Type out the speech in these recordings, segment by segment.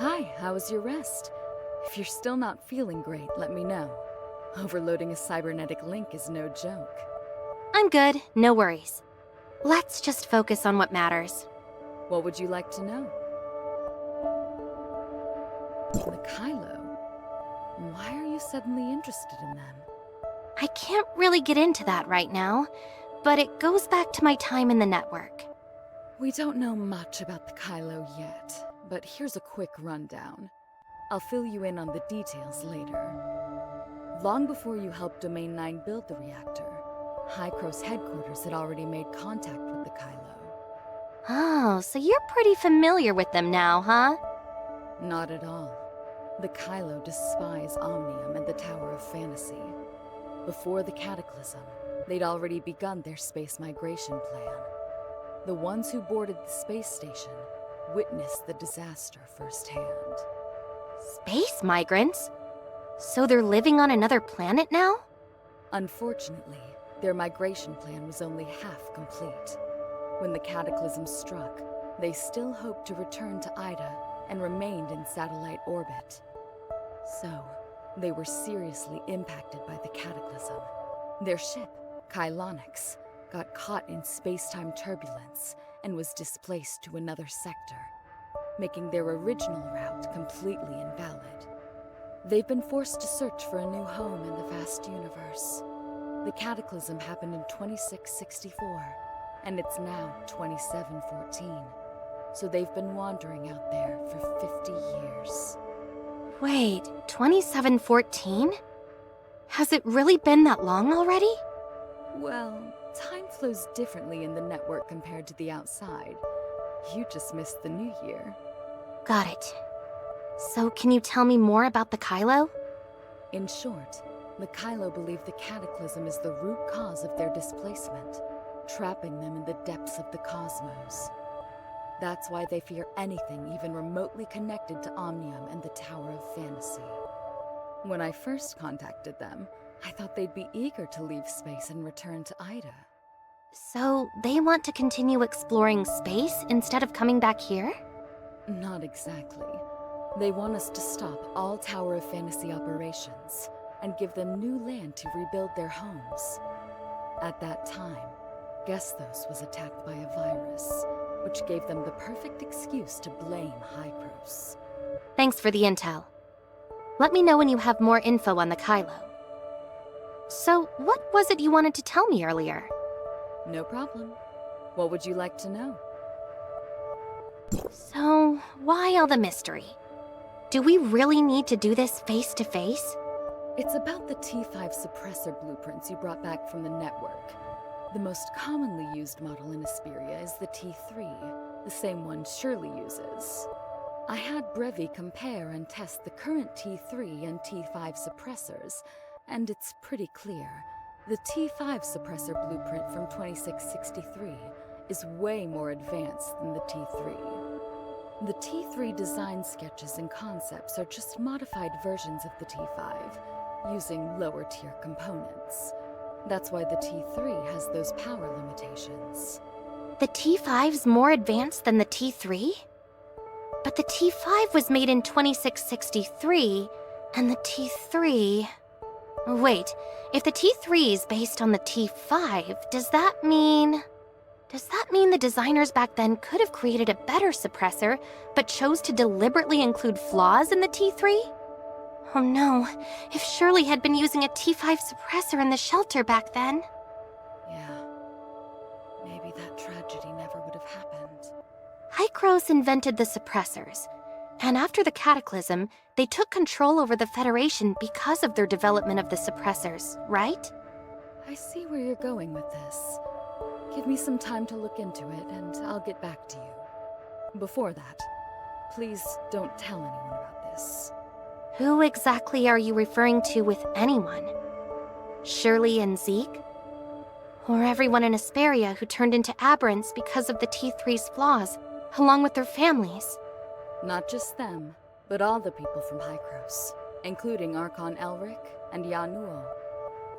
Hi, how was your rest? If you're still not feeling great, let me know. Overloading a cybernetic link is no joke. I'm good, no worries. Let's just focus on what matters. What would you like to know? The Kylo. Why are you suddenly interested in them? I can't really get into that right now, but it goes back to my time in the network. We don't know much about the Kylo yet, but here's a quick rundown. I'll fill you in on the details later. Long before you helped Domain 9 build the reactor, Hycros headquarters had already made contact with the Kylo. Oh, so you're pretty familiar with them now, huh? Not at all. The Kylo despise Omnium and the Tower of Fantasy. Before the Cataclysm, they'd already begun their space migration plan. The ones who boarded the space station witnessed the disaster firsthand. Space migrants? So they're living on another planet now? Unfortunately, their migration plan was only half complete. When the Cataclysm struck, they still hoped to return to Ida and remained in satellite orbit. So, they were seriously impacted by the Cataclysm. Their ship, Kylonix, got caught in space-time turbulence and was displaced to another sector, making their original route completely invalid. They've been forced to search for a new home in the vast universe. The Cataclysm happened in 2664, and it's now 2714. So they've been wandering out there for 50 years. Wait, 2714? Has it really been that long already? Well, time flows differently in the network compared to the outside. You just missed the new year. Got it. So can you tell me more about the Kylo? In short, the Kylo believe the Cataclysm is the root cause of their displacement, trapping them in the depths of the cosmos. That's why they fear anything even remotely connected to Omnium and the Tower of Fantasy. When I first contacted them, I thought they'd be eager to leave space and return to Ida. So they want to continue exploring space instead of coming back here? Not exactly. They want us to stop all Tower of Fantasy operations and give them new land to rebuild their homes. At that time, Gesthos was attacked by a virus, which gave them the perfect excuse to blame Hycros. Thanks for the intel. Let me know when you have more info on the Kylo. So, what was it you wanted to tell me earlier? No problem. What would you like to know? So, why all the mystery? Do we really need to do this face-to-face? It's about the T5 suppressor blueprints you brought back from the network. The most commonly used model in Asperia is the T3, the same one Shirley uses. I had Brevi compare and test the current T3 and T5 suppressors, and it's pretty clear. The T5 suppressor blueprint from 2663 is way more advanced than the T3. The T3 design sketches and concepts are just modified versions of the T5, using lower-tier components. That's why the T3 has those power limitations. The T5's more advanced than the T3? But the T5 was made in 2663, and the T3... Wait, if the T3 is based on the T5, does that mean the designers back then could have created a better suppressor, but chose to deliberately include flaws in the T3? Oh no, if Shirley had been using a T5 suppressor in the shelter back then. Yeah, maybe that tragedy never would have happened. Hycros invented the suppressors, and after the Cataclysm, they took control over the Federation because of their development of the suppressors, right? I see where you're going with this. Give me some time to look into it, and I'll get back to you. Before that, please don't tell anyone about this. Who exactly are you referring to with anyone? Shirley and Zeke? Or everyone in Asperia who turned into aberrants because of the T3's flaws, along with their families? Not just them, but all the people from Hycros, including Archon Elric and Yanuo.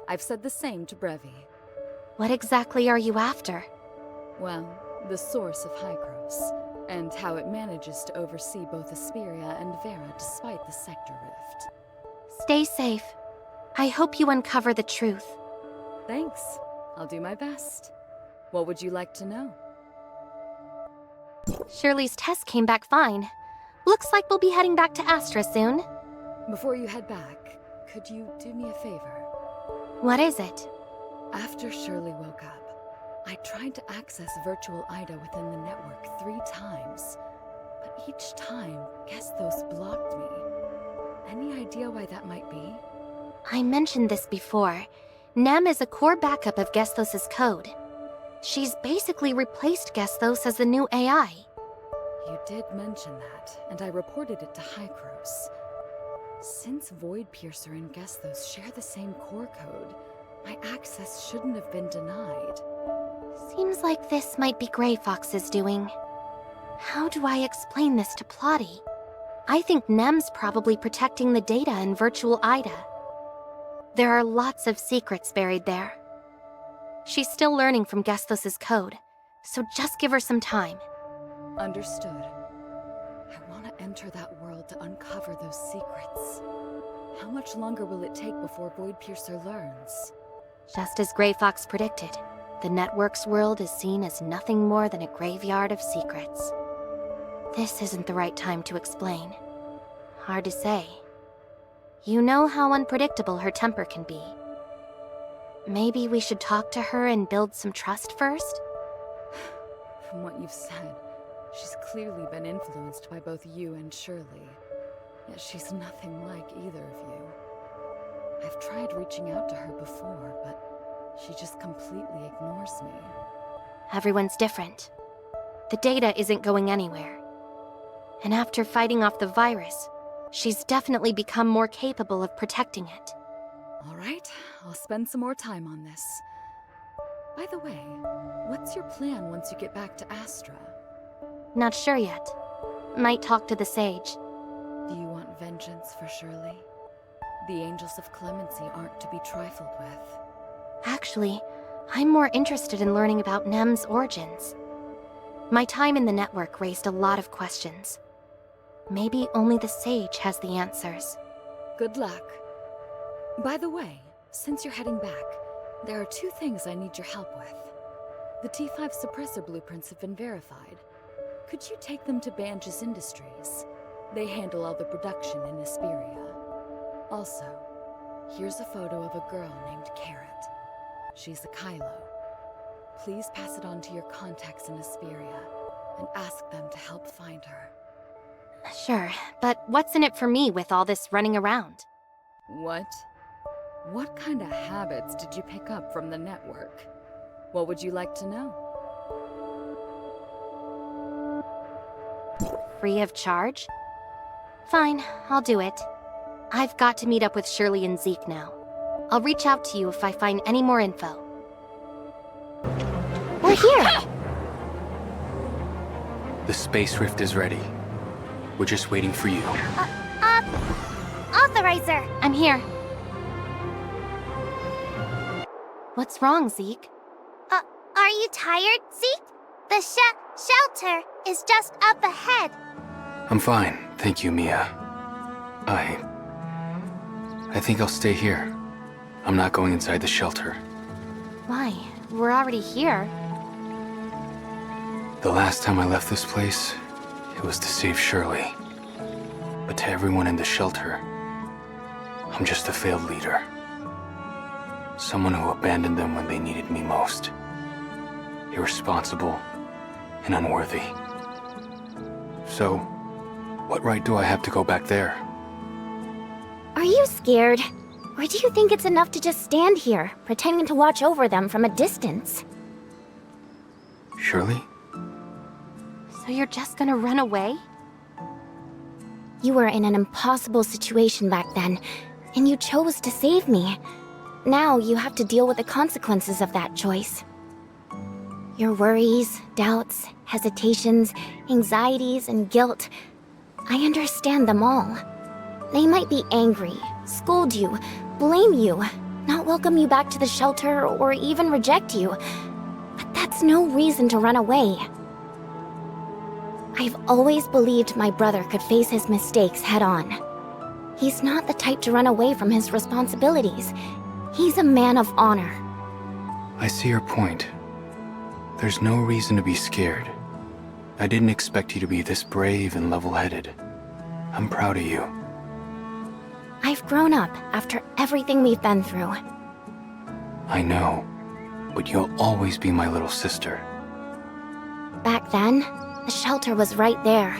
I've said the same to Brevi. What exactly are you after? Well, the source of Hycros. and how it manages to oversee both Asperia and Vera despite the sector rift. Stay safe. I hope you uncover the truth. Thanks. I'll do my best. What would you like to know? Shirley's test came back fine. Looks like we'll be heading back to Astra soon. Before you head back, could you do me a favor? What is it? After Shirley woke up, I tried to access Virtual Ida within the network 3 times. But each time, Gesthos blocked me. Any idea why that might be? I mentioned this before. Nem is a core backup of Gesthos' code. She's basically replaced Gesthos as the new AI. You did mention that, and I reported it to Hykros. Since Void Piercer and Gesthos share the same core code, my access shouldn't have been denied. Seems like this might be Grey Fox's doing. How do I explain this to Plotty? I think Nem's probably protecting the data in Virtual Ida. There are lots of secrets buried there. She's still learning from Gesthos' code, so just give her some time. Understood. I want to enter that world to uncover those secrets. How much longer will it take before Void Piercer learns? Just as Grey Fox predicted, the network's world is seen as nothing more than a graveyard of secrets. This isn't the right time to explain. Hard to say. You know how unpredictable her temper can be. Maybe we should talk to her and build some trust first? From what you've said, she's clearly been influenced by both you and Shirley. Yet she's nothing like either of you. I've tried reaching out to her before, but she just completely ignores me. Everyone's different. The data isn't going anywhere. And after fighting off the virus, she's definitely become more capable of protecting it. All right, I'll spend some more time on this. By the way, what's your plan once you get back to Astra? Not sure yet. Might talk to the Sage. Do you want vengeance for Shirley? The Angels of Clemency aren't to be trifled with. Actually, I'm more interested in learning about Nem's origins. My time in the network raised a lot of questions. Maybe only the Sage has the answers. Good luck. By the way, since you're heading back, there are 2 things I need your help with. The T5 suppressor blueprints have been verified. Could you take them to Banges Industries? They handle all the production in Asperia. Also, here's a photo of a girl named Carrot. She's a Kylo. Please pass it on to your contacts in Asperia and ask them to help find her. Sure, but what's in it for me with all this running around? What? What kind of habits did you pick up from the network? What would you like to know? Free of charge? Fine, I'll do it. I've got to meet up with Shirley and Zeke now. I'll reach out to you if I find any more info. We're here! The space rift is ready. We're just waiting for you. Authorizer! I'm here. What's wrong, Zeke? Are you tired, Zeke? The shelter is just up ahead. I'm fine, thank you, Mia. I think I'll stay here. I'm not going inside the shelter. Why? We're already here. The last time I left this place, it was to save Shirley. But to everyone in the shelter, I'm just a failed leader. Someone who abandoned them when they needed me most. Irresponsible and unworthy. So, what right do I have to go back there? Are you scared? Or do you think it's enough to just stand here, pretending to watch over them from a distance? Shirley? So you're just gonna run away? You were in an impossible situation back then, and you chose to save me. Now you have to deal with the consequences of that choice. Your worries, doubts, hesitations, anxieties, and guilt. I understand them all. They might be angry, scold you, blame you, not welcome you back to the shelter, or even reject you. But that's no reason to run away. I've always believed my brother could face his mistakes head-on. He's not the type to run away from his responsibilities. He's a man of honor. I see your point. There's no reason to be scared. I didn't expect you to be this brave and level-headed. I'm proud of you. I've grown up after everything we've been through. I know, but you'll always be my little sister. Back then, the shelter was right there,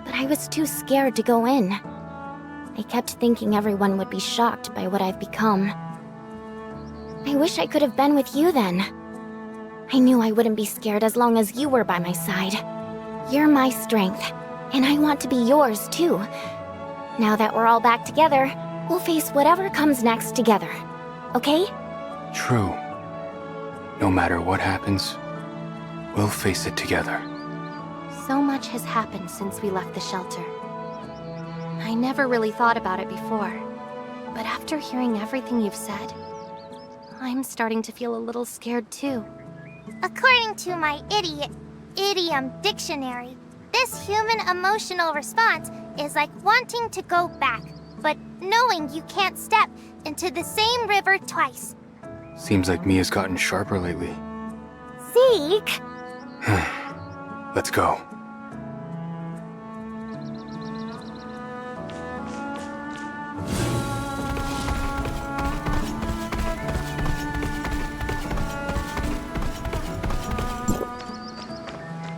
but I was too scared to go in. I kept thinking everyone would be shocked by what I've become. I wish I could have been with you then. I knew I wouldn't be scared as long as you were by my side. You're my strength, and I want to be yours too. Now that we're all back together, we'll face whatever comes next together. Okay? True. No matter what happens, we'll face it together. So much has happened since we left the shelter. I never really thought about it before, but after hearing everything you've said, I'm starting to feel a little scared too. According to my idiom dictionary, this human emotional response is like wanting to go back, but knowing you can't step into the same river twice. Seems like Mia's gotten sharper lately. Zeke! Let's go.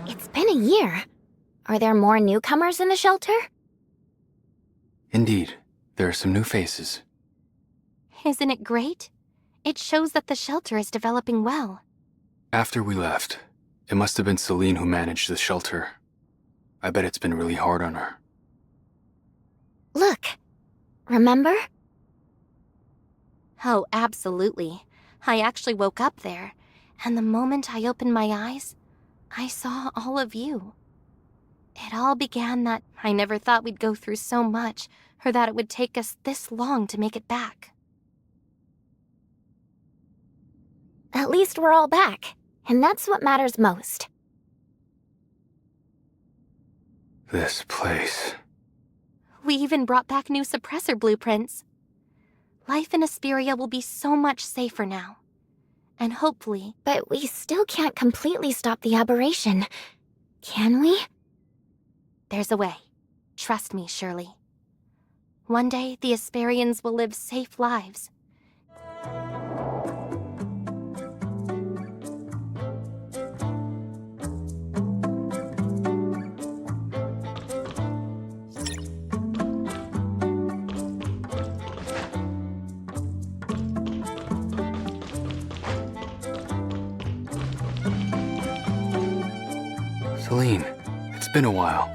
It's been a year. Are there more newcomers in the shelter? Indeed, there are some new faces. Isn't it great? It shows that the shelter is developing well. After we left, it must have been Celine who managed the shelter. I bet it's been really hard on her. Look. Remember? Oh, absolutely. I actually woke up there, and the moment I opened my eyes, I saw all of you. It all began that I never thought we'd go through so much, or that it would take us this long to make it back. At least we're all back, and that's what matters most. This place. We even brought back new suppressor blueprints. Life in Asperia will be so much safer now. And hopefully... But we still can't completely stop the aberration. Can we? There's a way. Trust me, Shirley. One day, the Asperians will live safe lives. Celine, it's been a while.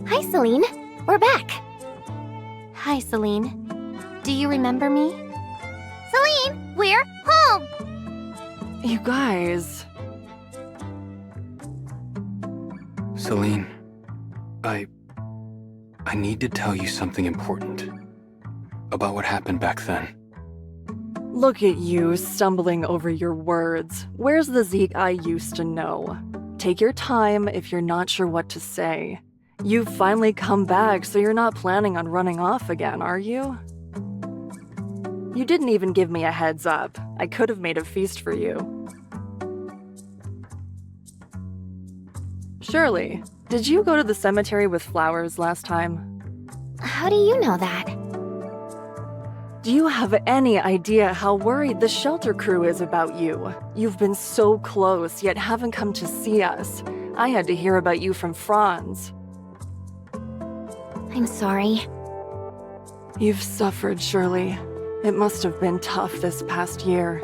Hi, Celine. We're back. Hi, Celine. Do you remember me? Celine, we're home! You guys... Celine, I need to tell you something important about what happened back then. Look at you, stumbling over your words. Where's the Zeke I used to know? Take your time if you're not sure what to say. You've finally come back, so you're not planning on running off again, are you? You didn't even give me a heads up. I could have made a feast for you. Shirley, did you go to the cemetery with flowers last time? How do you know that? Do you have any idea how worried the shelter crew is about you? You've been so close, yet haven't come to see us. I had to hear about you from Franz. I'm sorry. You've suffered, Shirley. It must have been tough this past year.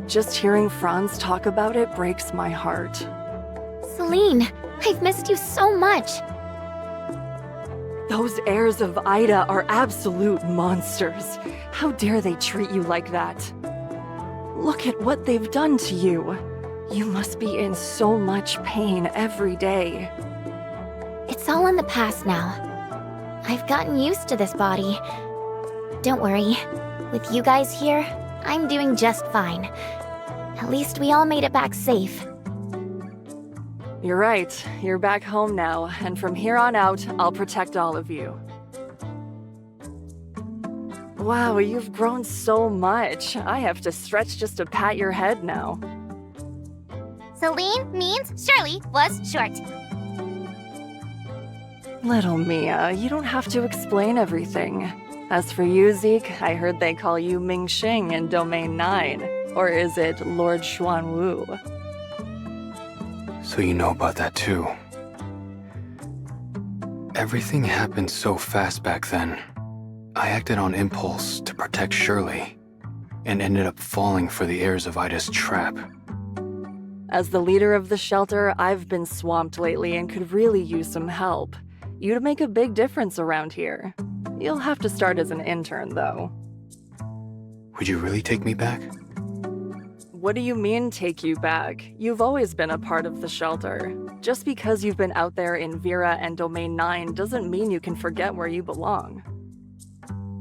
Just hearing Franz talk about it breaks my heart. Celine, I've missed you so much. Those heirs of Ida are absolute monsters. How dare they treat you like that? Look at what they've done to you. You must be in so much pain every day. It's all in the past now. I've gotten used to this body. Don't worry. With you guys here, I'm doing just fine. At least we all made it back safe. You're right. You're back home now, and from here on out, I'll protect all of you. Wow, you've grown so much. I have to stretch just to pat your head now. Celine means Shirley was short. Little Mia, you don't have to explain everything. As for you, Zeke, I heard they call you Ming Xing in Domain 9. Or is it Lord Xuan Wu? So you know about that too. Everything happened so fast back then. I acted on impulse to protect Shirley, and ended up falling for the heirs of Ida's trap. As the leader of the shelter, I've been swamped lately and could really use some help. You'd make a big difference around here. You'll have to start as an intern, though. Would you really take me back? What do you mean, take you back? You've always been a part of the shelter. Just because you've been out there in Vera and Domain 9 doesn't mean you can forget where you belong.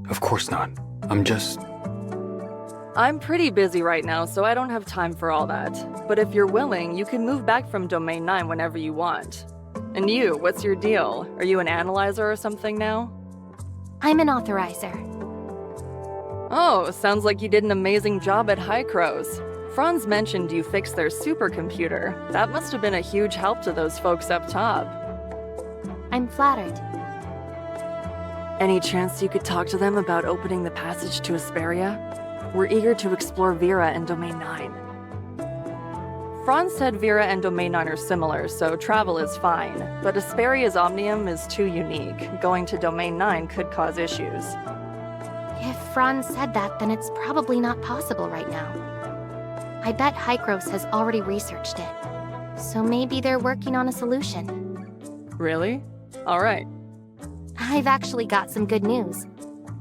Of course not. I'm pretty busy right now, so I don't have time for all that. But if you're willing, you can move back from Domain 9 whenever you want. And you, what's your deal? Are you an analyzer or something now? I'm an authorizer. Oh, sounds like you did an amazing job at Hycros. Franz mentioned you fixed their supercomputer. That must have been a huge help to those folks up top. I'm flattered. Any chance you could talk to them about opening the passage to Asperia? We're eager to explore Vera and Domain 9. Franz said Vera and Domain 9 are similar, so travel is fine. But Asperia's Omnium is too unique. Going to Domain 9 could cause issues. If Franz said that, then it's probably not possible right now. I bet Hycros has already researched it. So maybe they're working on a solution. Really? Alright. I've actually got some good news.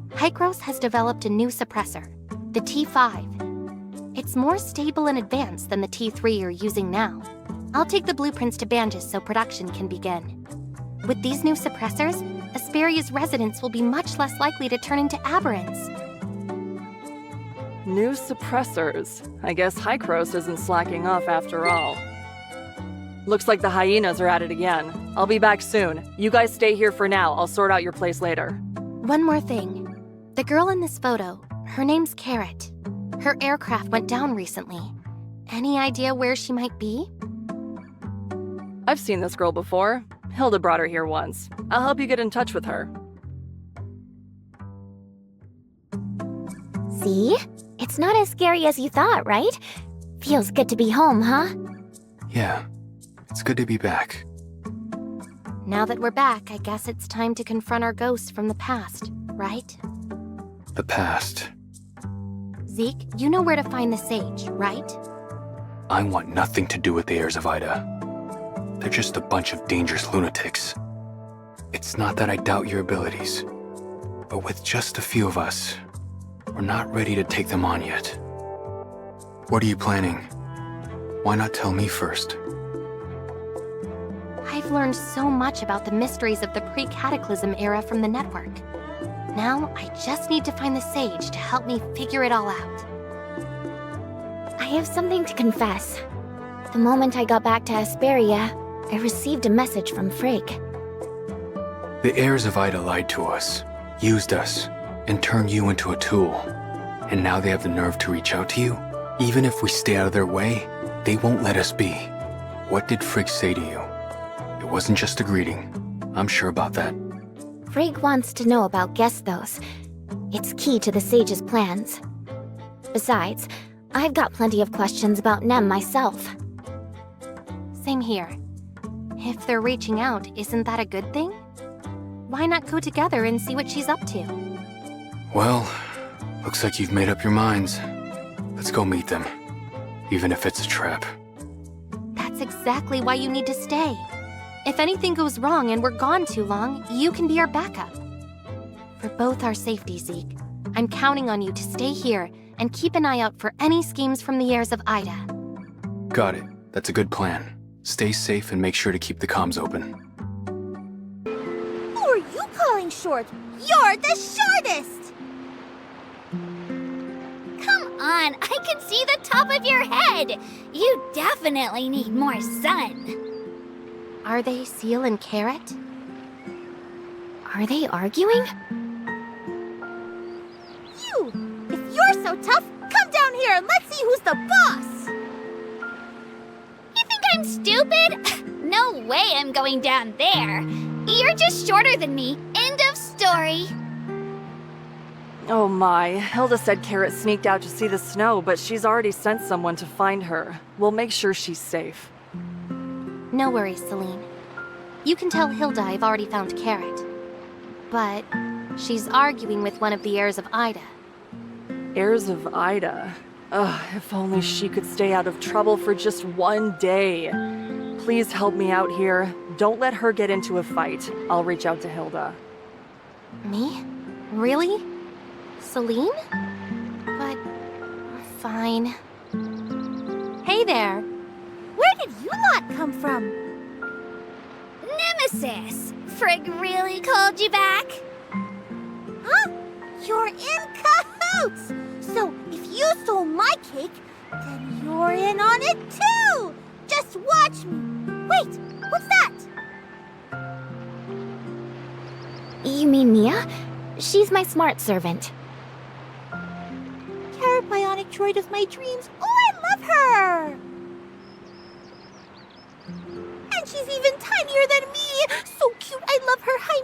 Hycros has developed a new suppressor, the T5. It's more stable and advanced than the T3 you're using now. I'll take the blueprints to Banges so production can begin. With these new suppressors, Asperia's residents will be much less likely to turn into aberrants. New suppressors. I guess Hycros isn't slacking off after all. Looks like the hyenas are at it again. I'll be back soon. You guys stay here for now. I'll sort out your place later. One more thing. The girl in this photo, her name's Carrot. Her aircraft went down recently. Any idea where she might be? I've seen this girl before. Hilda brought her here once. I'll help you get in touch with her. See? It's not as scary as you thought, right? Feels good to be home, huh? Yeah, it's good to be back. Now that we're back, I guess it's time to confront our ghosts from the past, right? The past. Zeke, you know where to find the sage, right? I want nothing to do with the heirs of Ida. They're just a bunch of dangerous lunatics. It's not that I doubt your abilities, but with just a few of us, we're not ready to take them on yet. What are you planning? Why not tell me first? I've learned so much about the mysteries of the pre-Cataclysm era from the network. Now, I just need to find the sage to help me figure it all out. I have something to confess. The moment I got back to Asperia, I received a message from Frigg. The heirs of Ida lied to us, used us, and turned you into a tool. And now they have the nerve to reach out to you? Even if we stay out of their way, they won't let us be. What did Frigg say to you? It wasn't just a greeting. I'm sure about that. Frigg wants to know about Gesthos. It's key to the sage's plans. Besides, I've got plenty of questions about Nem myself. Same here. If they're reaching out, isn't that a good thing? Why not go together and see what she's up to? Well, looks like you've made up your minds. Let's go meet them, even if it's a trap. That's exactly why you need to stay. If anything goes wrong and we're gone too long, you can be our backup. For both our safety, Zeke, I'm counting on you to stay here and keep an eye out for any schemes from the heirs of Ida. Got it. That's a good plan. Stay safe and make sure to keep the comms open. Who are you calling short? You're the shortest! Come on, I can see the top of your head! You definitely need more sun. Are they Seal and Carrot? Are they arguing? You! If you're so tough, come down here and let's see who's the boss! You think I'm stupid? No way I'm going down there. You're just shorter than me. End of story. Oh my, Hilda said Carrot sneaked out to see the snow, but she's already sent someone to find her. We'll make sure she's safe. No worries, Celine. You can tell Hilda I've already found Carrot. But she's arguing with one of the heirs of Ida. Heirs of Ida. Ugh, if only she could stay out of trouble for just one day. Please help me out here. Don't let her get into a fight. I'll reach out to Hilda. Me? Really? Celine? But... fine. Hey there! Where did you lot come from? Nemesis! Frigg really called you back? Huh? You're in cahoots! So, if you stole my cake, then you're in on it too! Just watch me! Wait, what's that? You mean Mia? She's my smart servant. Carrot Bionic Droid of my dreams. Oh, I love her! And she's even tinier than me! So cute, I love her. Hi,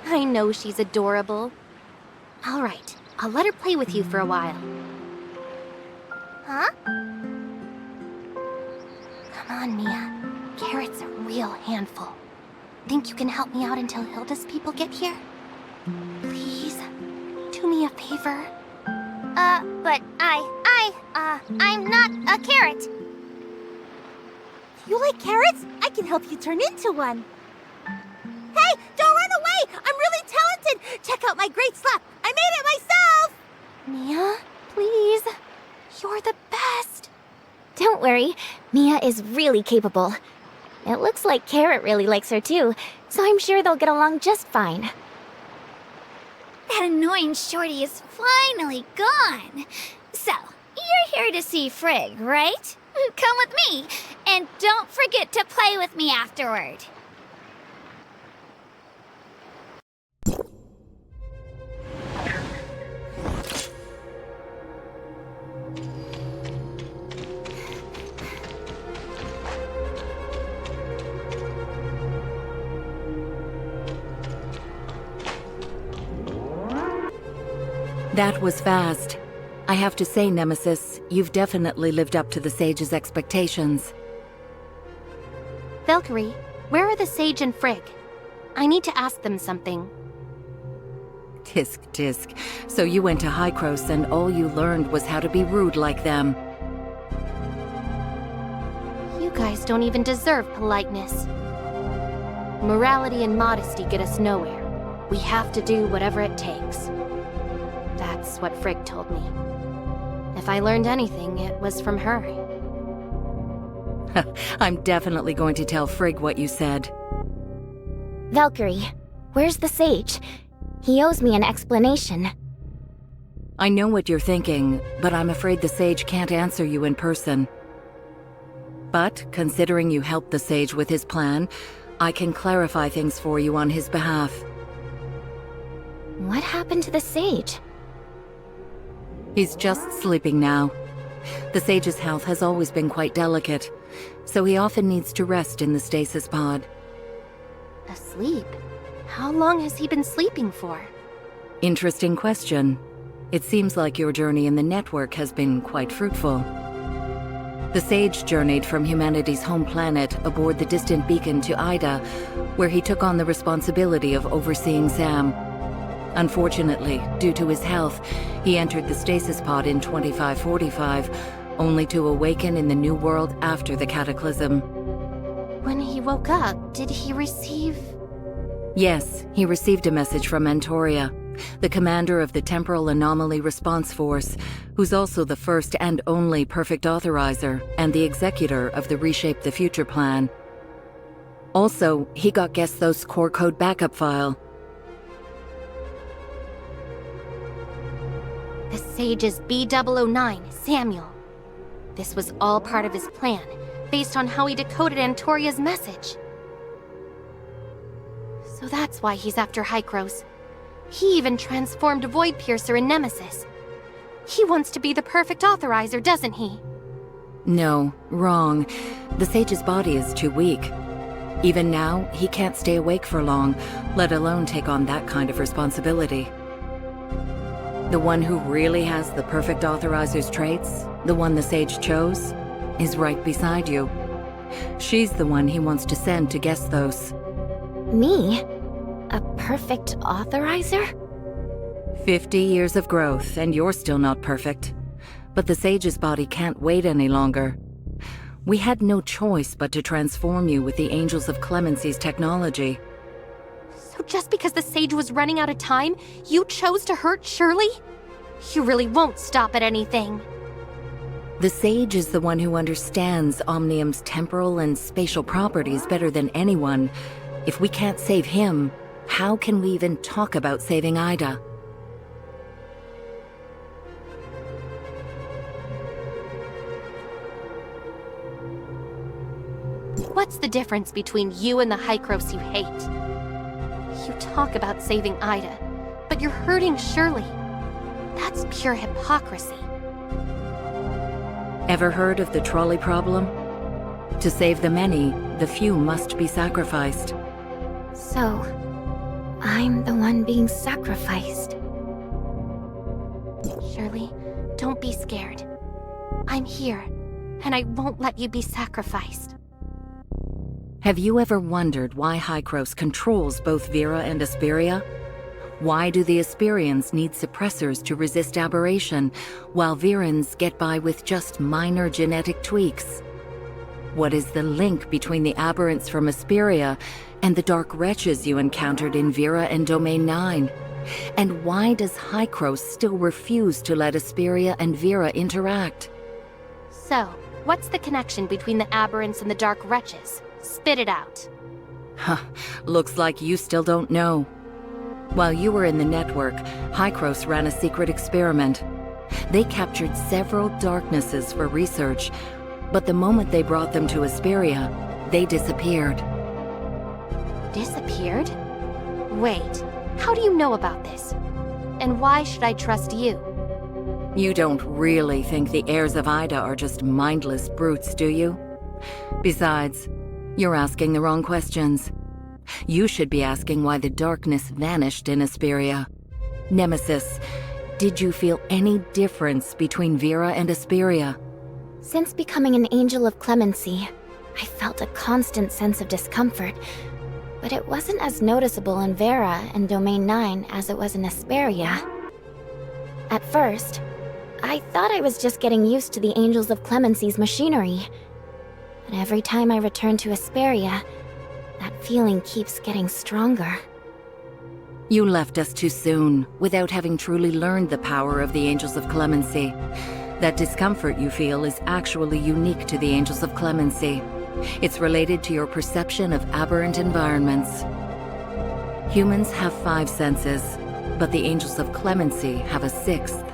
Mia! I know she's adorable. All right, I'll let her play with you for a while. Huh? Come on, Mia. Carrot's a real handful. Think you can help me out until Hilda's people get here? Please, do me a favor. But I'm not a carrot. You like carrots? I can help you turn into one. Hey, don't run away! I'm really talented! Check out my great slap! I made it myself! Mia, please. You're the best. Don't worry, Mia is really capable. It looks like Carrot really likes her too, so I'm sure they'll get along just fine. That annoying shorty is finally gone. So, you're here to see Frigg, right? Come with me, and don't forget to play with me afterward. That was fast. I have to say, Nemesis, you've definitely lived up to the Sage's expectations. Valkyrie, where are the Sage and Frigg? I need to ask them something. Tisk tisk. So you went to Hykros and all you learned was how to be rude like them. You guys don't even deserve politeness. Morality and modesty get us nowhere. We have to do whatever it takes. That's what Frigg told me. If I learned anything, it was from her. I'm definitely going to tell Frigg what you said. Valkyrie, where's the Sage? He owes me an explanation. I know what you're thinking, but I'm afraid the Sage can't answer you in person. But, considering you helped the Sage with his plan, I can clarify things for you on his behalf. What happened to the Sage? He's just sleeping now. The Sage's health has always been quite delicate, so he often needs to rest in the stasis pod. Asleep? How long has he been sleeping for? Interesting question. It seems like your journey in the network has been quite fruitful. The Sage journeyed from humanity's home planet aboard the distant beacon to Ida, where he took on the responsibility of overseeing Sam. Unfortunately, due to his health, he entered the stasis pod in 2545, only to awaken in the new world after the cataclysm. When he woke up, did he receive... Yes, he received a message from Antoria, the commander of the Temporal Anomaly Response Force, who's also the first and only perfect authorizer and the executor of the Reshape the Future plan. Also, he got Gesthos' core code backup file. The Sage is B009, Samuel. This was all part of his plan, based on how he decoded Antoria's message. So that's why he's after Hykros. He even transformed Void Piercer in Nemesis. He wants to be the perfect authorizer, doesn't he? No, wrong. The sage's body is too weak. Even now, he can't stay awake for long, let alone take on that kind of responsibility. The one who really has the perfect authorizer's traits, the one the sage chose, is right beside you. She's the one he wants to send to Gesthos. Me? A perfect authorizer? 50 years of growth, and you're still not perfect. But the sage's body can't wait any longer. We had no choice but to transform you with the Angels of Clemency's technology. So just because the sage was running out of time, you chose to hurt Shirley? You really won't stop at anything. The sage is the one who understands Omnium's temporal and spatial properties better than anyone. If we can't save him, how can we even talk about saving Ida? What's the difference between you and the Hykros you hate? You talk about saving Ida, but you're hurting Shirley. That's pure hypocrisy. Ever heard of the trolley problem? To save the many, the few must be sacrificed. So, I'm the one being sacrificed. Shirley, don't be scared. I'm here, and I won't let you be sacrificed. Have you ever wondered why Hykros controls both Vera and Asperia? Why do the Asperians need suppressors to resist aberration, while Verans get by with just minor genetic tweaks? What is the link between the aberrants from Asperia and the dark wretches you encountered in Vera and Domain 9? And why does Hykros still refuse to let Asperia and Vera interact? So, what's the connection between the aberrants and the dark wretches? Spit it out. Huh, looks like you still don't know. While you were in the network, Hykros ran a secret experiment. They captured several darknesses for research, but the moment they brought them to Asperia, they disappeared. Disappeared? Wait, how do you know about this? And why should I trust you? You don't really think the heirs of Ida are just mindless brutes, do you? Besides, you're asking the wrong questions. You should be asking why the darkness vanished in Asperia. Nemesis, did you feel any difference between Vera and Asperia? Since becoming an Angel of Clemency, I felt a constant sense of discomfort, but it wasn't as noticeable in Vera and Domain 9 as it was in Asperia. At first, I thought I was just getting used to the Angels of Clemency's machinery. But every time I return to Asperia, that feeling keeps getting stronger. You left us too soon, without having truly learned the power of the Angels of Clemency. That discomfort you feel is actually unique to the Angels of Clemency. It's related to your perception of aberrant environments. Humans have 5 senses, but the Angels of Clemency have a 6th,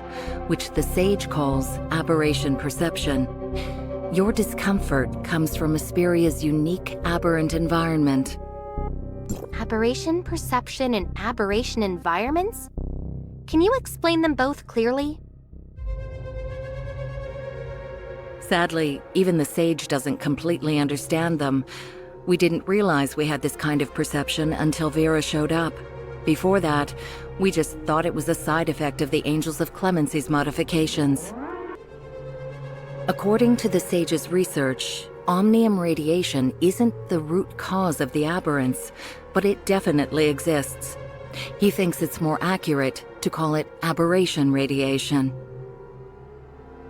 which the Sage calls aberration perception. Your discomfort comes from Asperia's unique aberrant environment. Aberration perception and aberration environments? Can you explain them both clearly? Sadly, even the Sage doesn't completely understand them. We didn't realize we had this kind of perception until Vera showed up. Before that, we just thought it was a side effect of the Angels of Clemency's modifications. According to the Sage's research, omnium radiation isn't the root cause of the aberrants, but it definitely exists. He thinks it's more accurate to call it aberration radiation.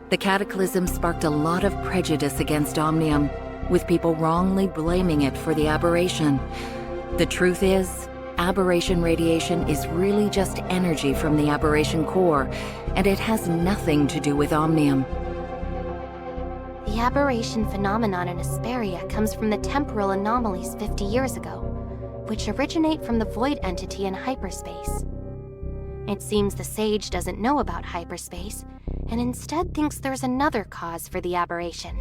The Cataclysm sparked a lot of prejudice against omnium, with people wrongly blaming it for the aberration. The truth is, aberration radiation is really just energy from the aberration core, and it has nothing to do with omnium. The aberration phenomenon in Asperia comes from the temporal anomalies 50 years ago, which originate from the void entity in hyperspace. It seems the Sage doesn't know about hyperspace, and instead thinks there's another cause for the aberration.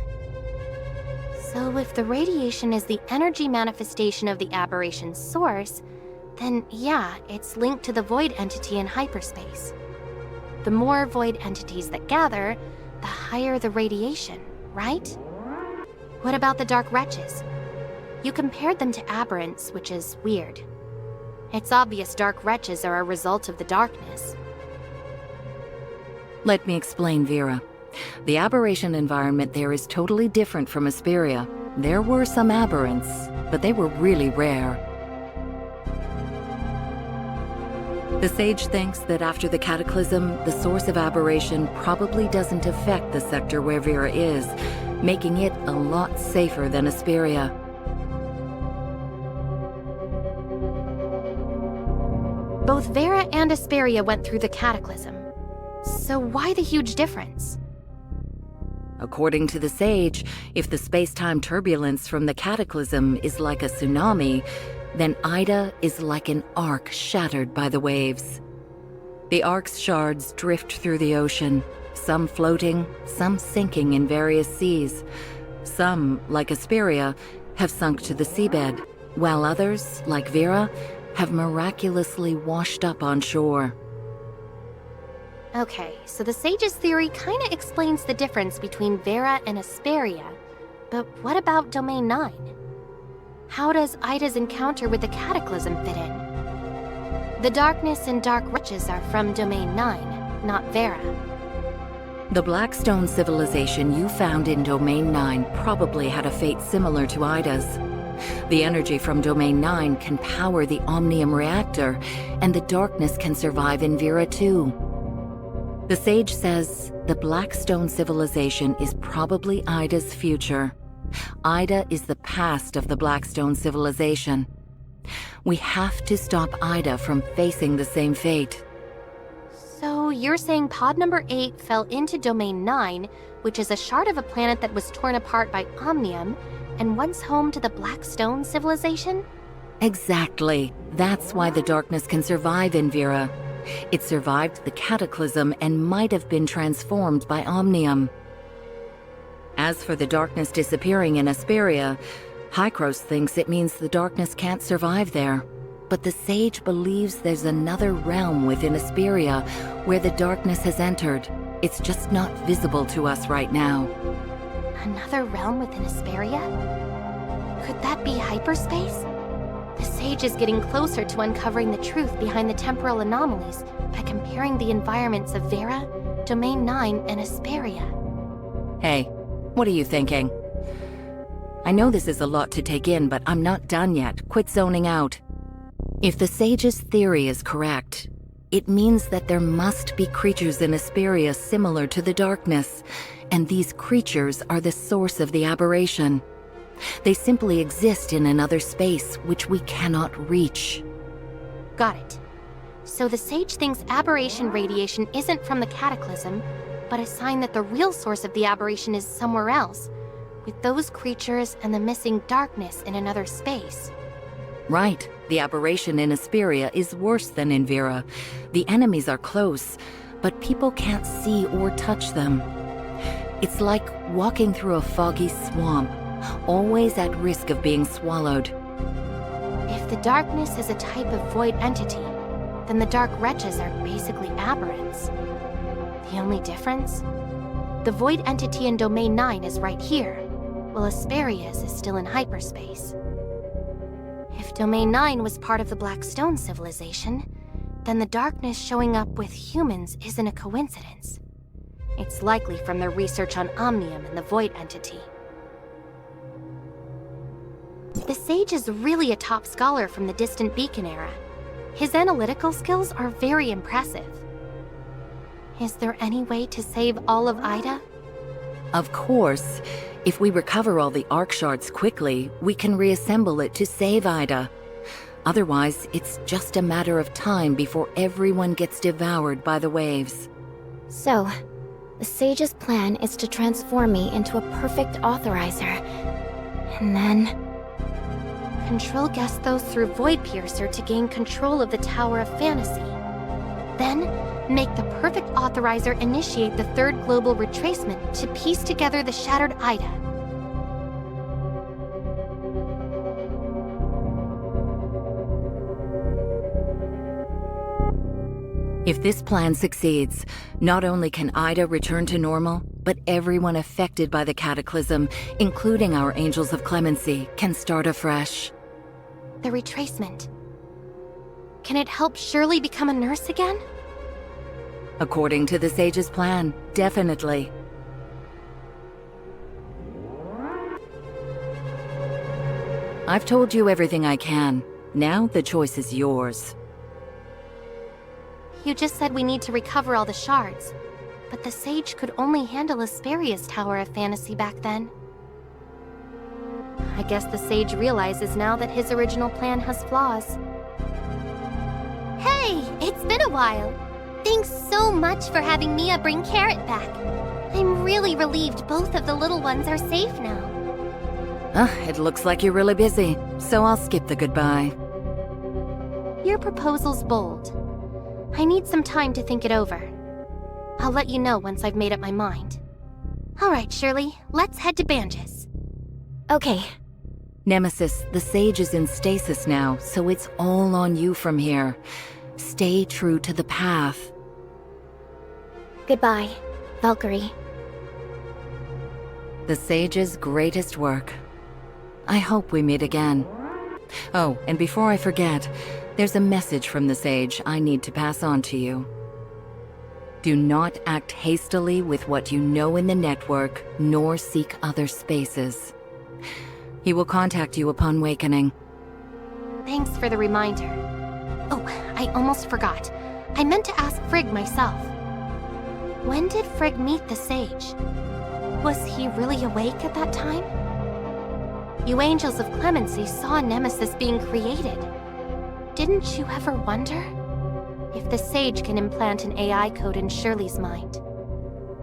So if the radiation is the energy manifestation of the aberration's source, then yeah, it's linked to the void entity in hyperspace. The more void entities that gather, the higher the radiation, right? What about the Dark Wretches? You compared them to aberrants, which is weird. It's obvious Dark Wretches are a result of the darkness. Let me explain, Vera. The aberration environment there is totally different from Asperia. There were some aberrants, but they were really rare. The Sage thinks that after the Cataclysm, the source of aberration probably doesn't affect the sector where Vera is, making it a lot safer than Asperia. Both Vera and Asperia went through the Cataclysm. So why the huge difference? According to the Sage, if the space-time turbulence from the Cataclysm is like a tsunami, then Ida is like an arc shattered by the waves. The arc's shards drift through the ocean, some floating, some sinking in various seas. Some, like Asperia, have sunk to the seabed, while others, like Vera, have miraculously washed up on shore. Okay, so the Sage's theory kinda explains the difference between Vera and Asperia, but what about Domain 9? How does Ida's encounter with the Cataclysm fit in? The Darkness and Dark Wretches are from Domain 9, not Vera. The Blackstone civilization you found in Domain 9 probably had a fate similar to Ida's. The energy from Domain 9 can power the Omnium reactor, and the darkness can survive in Vera too. The Sage says the Blackstone civilization is probably Ida's future. Ida is the past of the Blackstone civilization. We have to stop Ida from facing the same fate. So you're saying pod number 8 fell into Domain 9, which is a shard of a planet that was torn apart by Omnium, and once home to the Blackstone civilization? Exactly. That's why the darkness can survive in Vera. It survived the Cataclysm and might have been transformed by Omnium. As for the darkness disappearing in Asperia, Hykros thinks it means the darkness can't survive there. But the Sage believes there's another realm within Asperia where the darkness has entered. It's just not visible to us right now. Another realm within Asperia? Could that be hyperspace? The Sage is getting closer to uncovering the truth behind the temporal anomalies by comparing the environments of Vera, Domain 9, and Asperia. Hey, what are you thinking? I know this is a lot to take in, but I'm not done yet. Quit zoning out. If the Sage's theory is correct, it means that there must be creatures in Asperia similar to the darkness, and these creatures are the source of the aberration. They simply exist in another space which we cannot reach. Got it. So the Sage thinks aberration radiation isn't from the Cataclysm, but a sign that the real source of the aberration is somewhere else, with those creatures and the missing darkness in another space. Right. The aberration in Asperia is worse than in Vera. The enemies are close, but people can't see or touch them. It's like walking through a foggy swamp, always at risk of being swallowed. If the darkness is a type of void entity, then the Dark Wretches are basically aberrants. The only difference? The void entity in Domain 9 is right here, while Asperia's is still in hyperspace. If Domain 9 was part of the Blackstone civilization, then the darkness showing up with humans isn't a coincidence. It's likely from their research on Omnium and the void entity. The Sage is really a top scholar from the distant Beacon era. His analytical skills are very impressive. Is there any way to save all of Ida? Of course. If we recover all the arc shards quickly, we can reassemble it to save Ida. Otherwise, it's just a matter of time before everyone gets devoured by the waves. So, the Sage's plan is to transform me into a perfect authorizer. And then... Control Gesthos through Void Piercer to gain control of the Tower of Fantasy. Then, make the perfect authorizer initiate the third global retracement to piece together the shattered Ida. If this plan succeeds, not only can Ida return to normal, but everyone affected by the cataclysm, including our Angels of Clemency, can start afresh. The retracement. Can it help Shirley become a nurse again? According to the Sage's plan, definitely. I've told you everything I can. Now the choice is yours. You just said we need to recover all the shards, but the Sage could only handle Asperia's Tower of Fantasy back then. I guess the Sage realizes now that his original plan has flaws. Hey, it's been a while. Thanks so much for having Mia bring Carrot back. I'm really relieved both of the little ones are safe now. It looks like you're really busy, so I'll skip the goodbye. Your proposal's bold. I need some time to think it over. I'll let you know once I've made up my mind. All right, Shirley, let's head to Banges. Okay. Nemesis, the Sage is in stasis now, so it's all on you from here. Stay true to the path. Goodbye, Valkyrie. The Sage's greatest work. I hope we meet again. Oh, and before I forget, there's a message from the Sage I need to pass on to you. Do not act hastily with what you know in the network, nor seek other spaces. He will contact you upon wakening. Thanks for the reminder. Oh, I almost forgot. I meant to ask Frigg myself. When did Frigg meet the Sage? Was he really awake at that time? You Angels of Clemency saw Nemesis being created. Didn't you ever wonder? If the Sage can implant an AI code in Shirley's mind,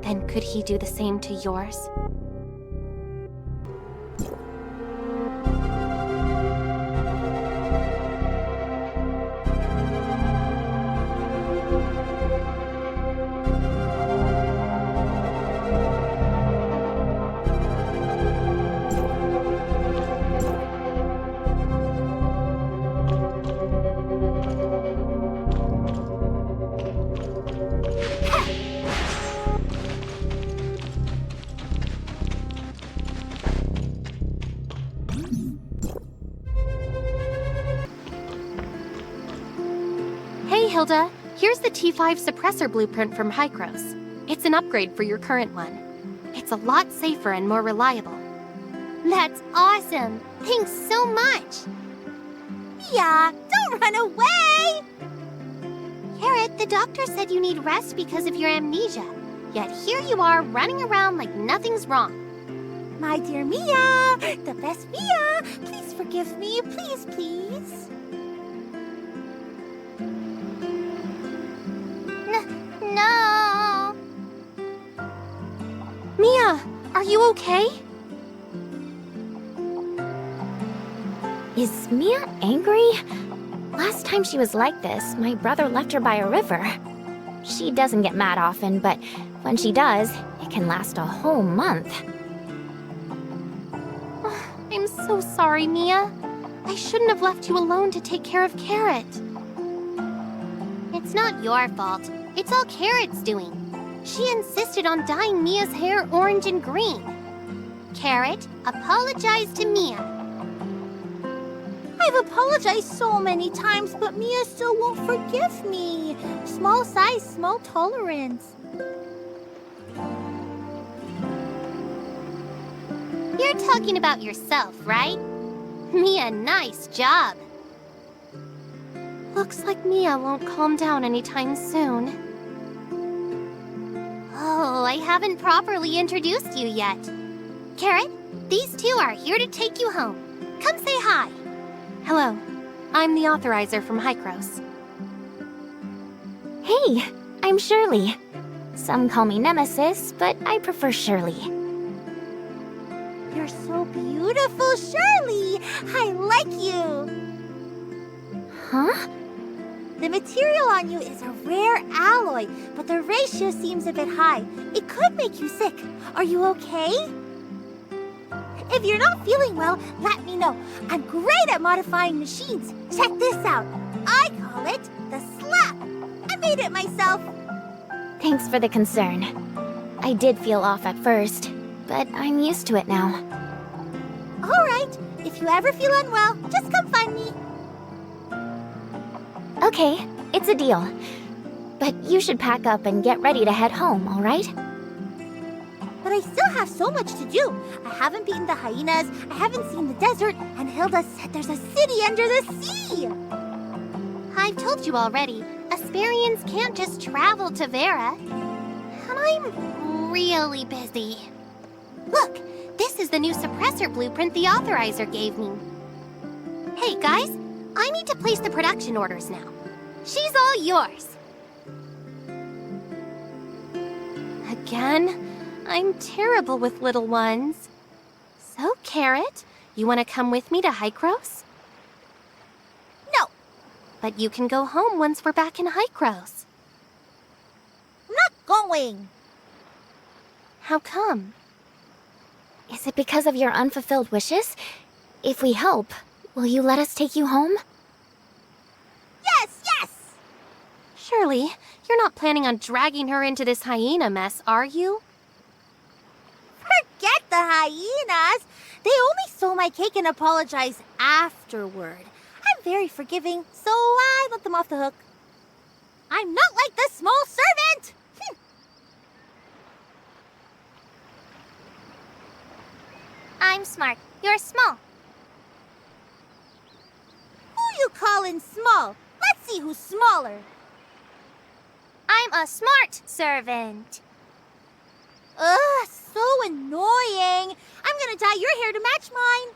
then could he do the same to yours? Hey, Hilda. Here's the T5 suppressor blueprint from Hykros. It's an upgrade for your current one. It's a lot safer and more reliable. That's awesome. Thanks so much. Mia, don't run away! Carrot, the doctor said you need rest because of your amnesia. Yet here you are running around like nothing's wrong. My dear Mia, the best Mia, please forgive me, please, please. No. Mia, are you okay? Is Mia angry? Last time she was like this, my brother left her by a river. She doesn't get mad often, but when she does, it can last a whole month. I'm so sorry, Mia. I shouldn't have left you alone to take care of Carrot. It's not your fault. It's all Carrot's doing. She insisted on dyeing Mia's hair orange and green. Carrot, apologize to Mia. I've apologized so many times, but Mia still won't forgive me. Small size, small tolerance. You're talking about yourself, right? Mia, nice job. Looks like Mia won't calm down anytime soon. Oh, I haven't properly introduced you yet. Carrot, these two are here to take you home. Come say hi. Hello, I'm the authorizer from Hykros. Hey, I'm Shirley. Some call me Nemesis, but I prefer Shirley. You're so beautiful, Shirley. I like you. Huh? The material on you is a rare alloy, but the ratio seems a bit high. It could make you sick. Are you okay? If you're not feeling well, let me know. I'm great at modifying machines. Check this out. I call it the slap. I made made it myself. Thanks for the concern. I did feel off at first, but I'm used to it now. All right, if you ever feel unwell, just come find me. Okay, it's a deal. But you should pack up and get ready to head home, all right? But I still have so much to do. I haven't beaten the hyenas, I haven't seen the desert, and Hilda said there's a city under the sea. I've told you already, Asperians can't just travel to Vera. And I'm really busy. Look, this is the new suppressor blueprint the authorizer gave me. Hey guys, I need to place the production orders now. She's all yours. Again? I'm terrible with little ones. So, Carrot, you want to come with me to Hykros? No, But you can go home once we're back in Hykros. I'm not going. How come? Is it because of your unfulfilled wishes? If we help, will you let us take you home? Yes, yes! Surely, you're not planning on dragging her into this hyena mess, are you? Forget the hyenas. They only stole my cake and apologized afterward. I'm very forgiving, so I let them off the hook. I'm not like the small servant! I'm smart. You're small. Who you calling small? Let's see who's smaller. I'm a smart servant. Ugh, so annoying. I'm gonna dye your hair to match mine.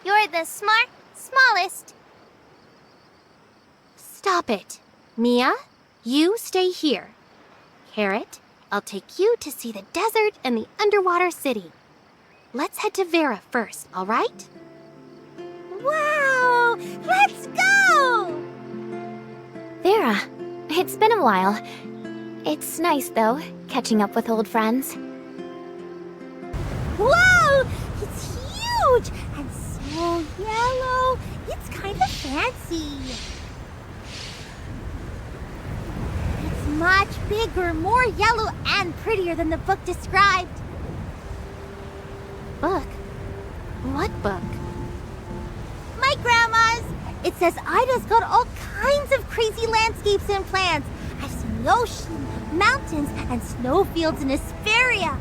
You're the smallest. Stop it. Mia, you stay here. Carrot, I'll take you to see the desert and the underwater city. Let's head to Vera first, all right? Wow! Let's go! Vera, it's been a while. It's nice, though, catching up with old friends. Whoa! It's huge and so yellow. It's kind of fancy. It's much bigger, more yellow, and prettier than the book described. Book? What book? My grandma's. It says Ida's got all kinds of crazy landscapes and plants. I've seen the ocean, mountains, and snowfields in Hesperia.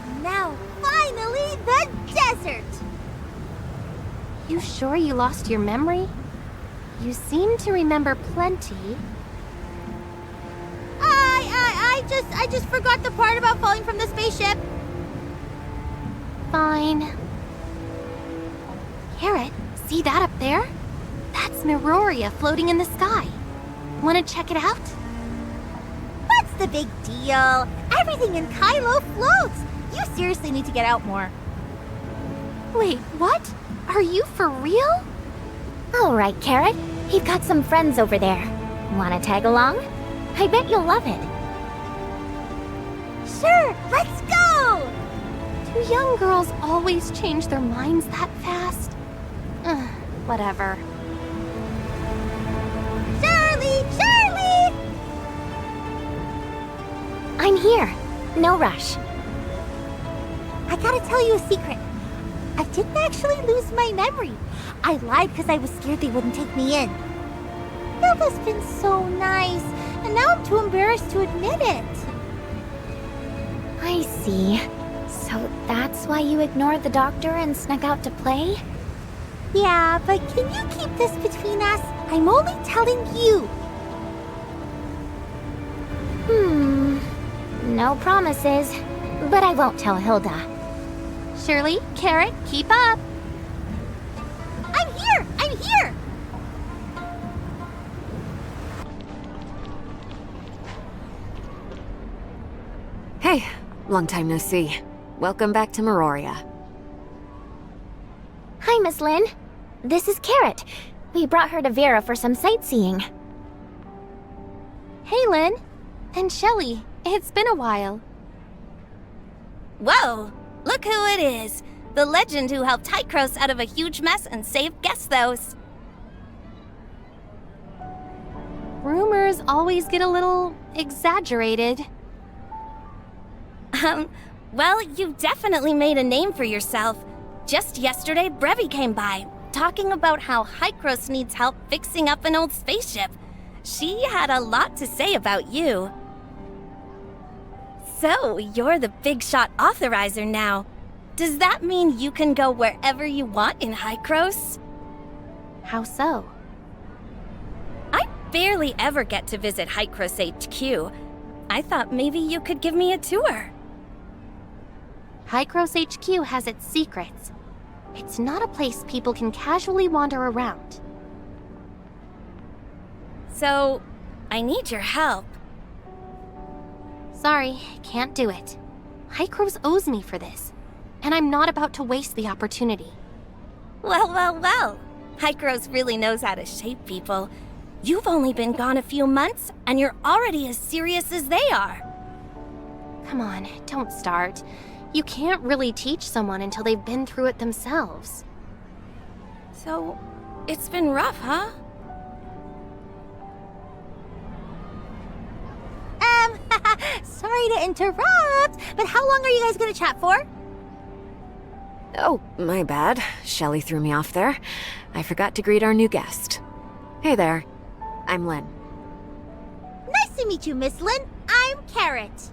And now, finally, the desert. You sure you lost your memory? You seem to remember plenty. I just forgot the part about falling from the spaceship. Fine. Carrot, see that up there? That's Miroria floating in the sky. Want to check it out? What's the big deal? Everything in Kylo floats. You seriously need to get out more. Wait, what? Are you for real? All right, Carrot. We've got some friends over there. Wanna tag along? I bet you'll love it. Sure, let's go! Do young girls always change their minds that fast? Whatever. Shirley! I'm here. No rush. I gotta tell you a secret. I didn't actually lose my memory. I lied because I was scared they wouldn't take me in. Hilda's been so nice, and now I'm too embarrassed to admit it. I see. So that's why you ignored the doctor and snuck out to play? Yeah, but can you keep this between us? I'm only telling you. No promises. But I won't tell Hilda. Shirley, Carrot, keep up. I'm here! Hey, long time no see. Welcome back to Miroria. Hi, Miss Lynn. This is Carrot. We brought her to Vera for some sightseeing. Hey, Lynn. And Shelly, it's been a while. Whoa! Look who it is! The legend who helped Hykros out of a huge mess and saved Gesthos. rumors always get a little exaggerated. Well, you definitely made a name for yourself. Just yesterday, Brevi came by, talking about how Hykros needs help fixing up an old spaceship. She had a lot to say about you. So, you're the big shot authorizer now. Does that mean you can go wherever you want in Hykros? How so? I barely ever get to visit Hykros HQ. I thought maybe you could give me a tour. Hykros HQ has its secrets. It's not a place people can casually wander around. So, I need your help. Sorry, can't do it. Hykros owes me for this, and I'm not about to waste the opportunity. Well. Hykros really knows how to shape people. You've only been gone a few months, and you're already as serious as they are. Come on, don't start. You can't really teach someone until they've been through it themselves. So, it's been rough, huh? Sorry to interrupt, but how long are you guys gonna chat for? Oh, my bad. Shelly threw me off there. I forgot to greet our new guest. Hey there. I'm Lynn. Nice to meet you, Miss Lynn. I'm Carrot.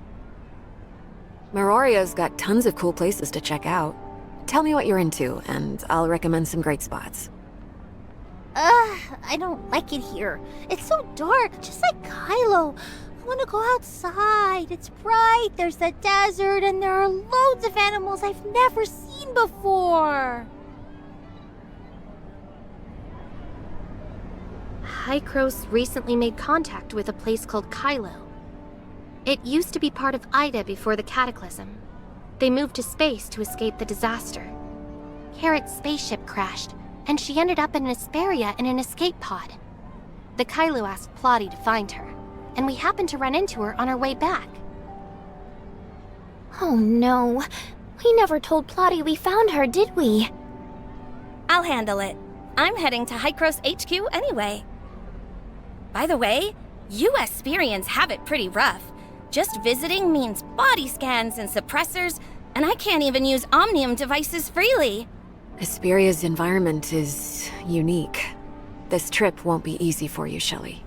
Maroria's got tons of cool places to check out. Tell me what you're into, and I'll recommend some great spots. I don't like it here. It's so dark, just like Kylo. I want to go outside. It's bright, there's the desert, and there are loads of animals I've never seen before. Hykros recently made contact with a place called Kylo. It used to be part of Ida before the Cataclysm. They moved to space to escape the disaster. Carrot's spaceship crashed, and she ended up in Hesperia in an escape pod. The Kylo asked Plotty to find her, and we happened to run into her on our way back. Oh no. We never told Plotty we found her, did we? I'll handle it. I'm heading to Hykros HQ anyway. By the way, you Hesperians have it pretty rough. Just visiting means body scans and suppressors, and I can't even use Omnium devices freely. Hesperia's environment is unique. This trip won't be easy for you, Shelly.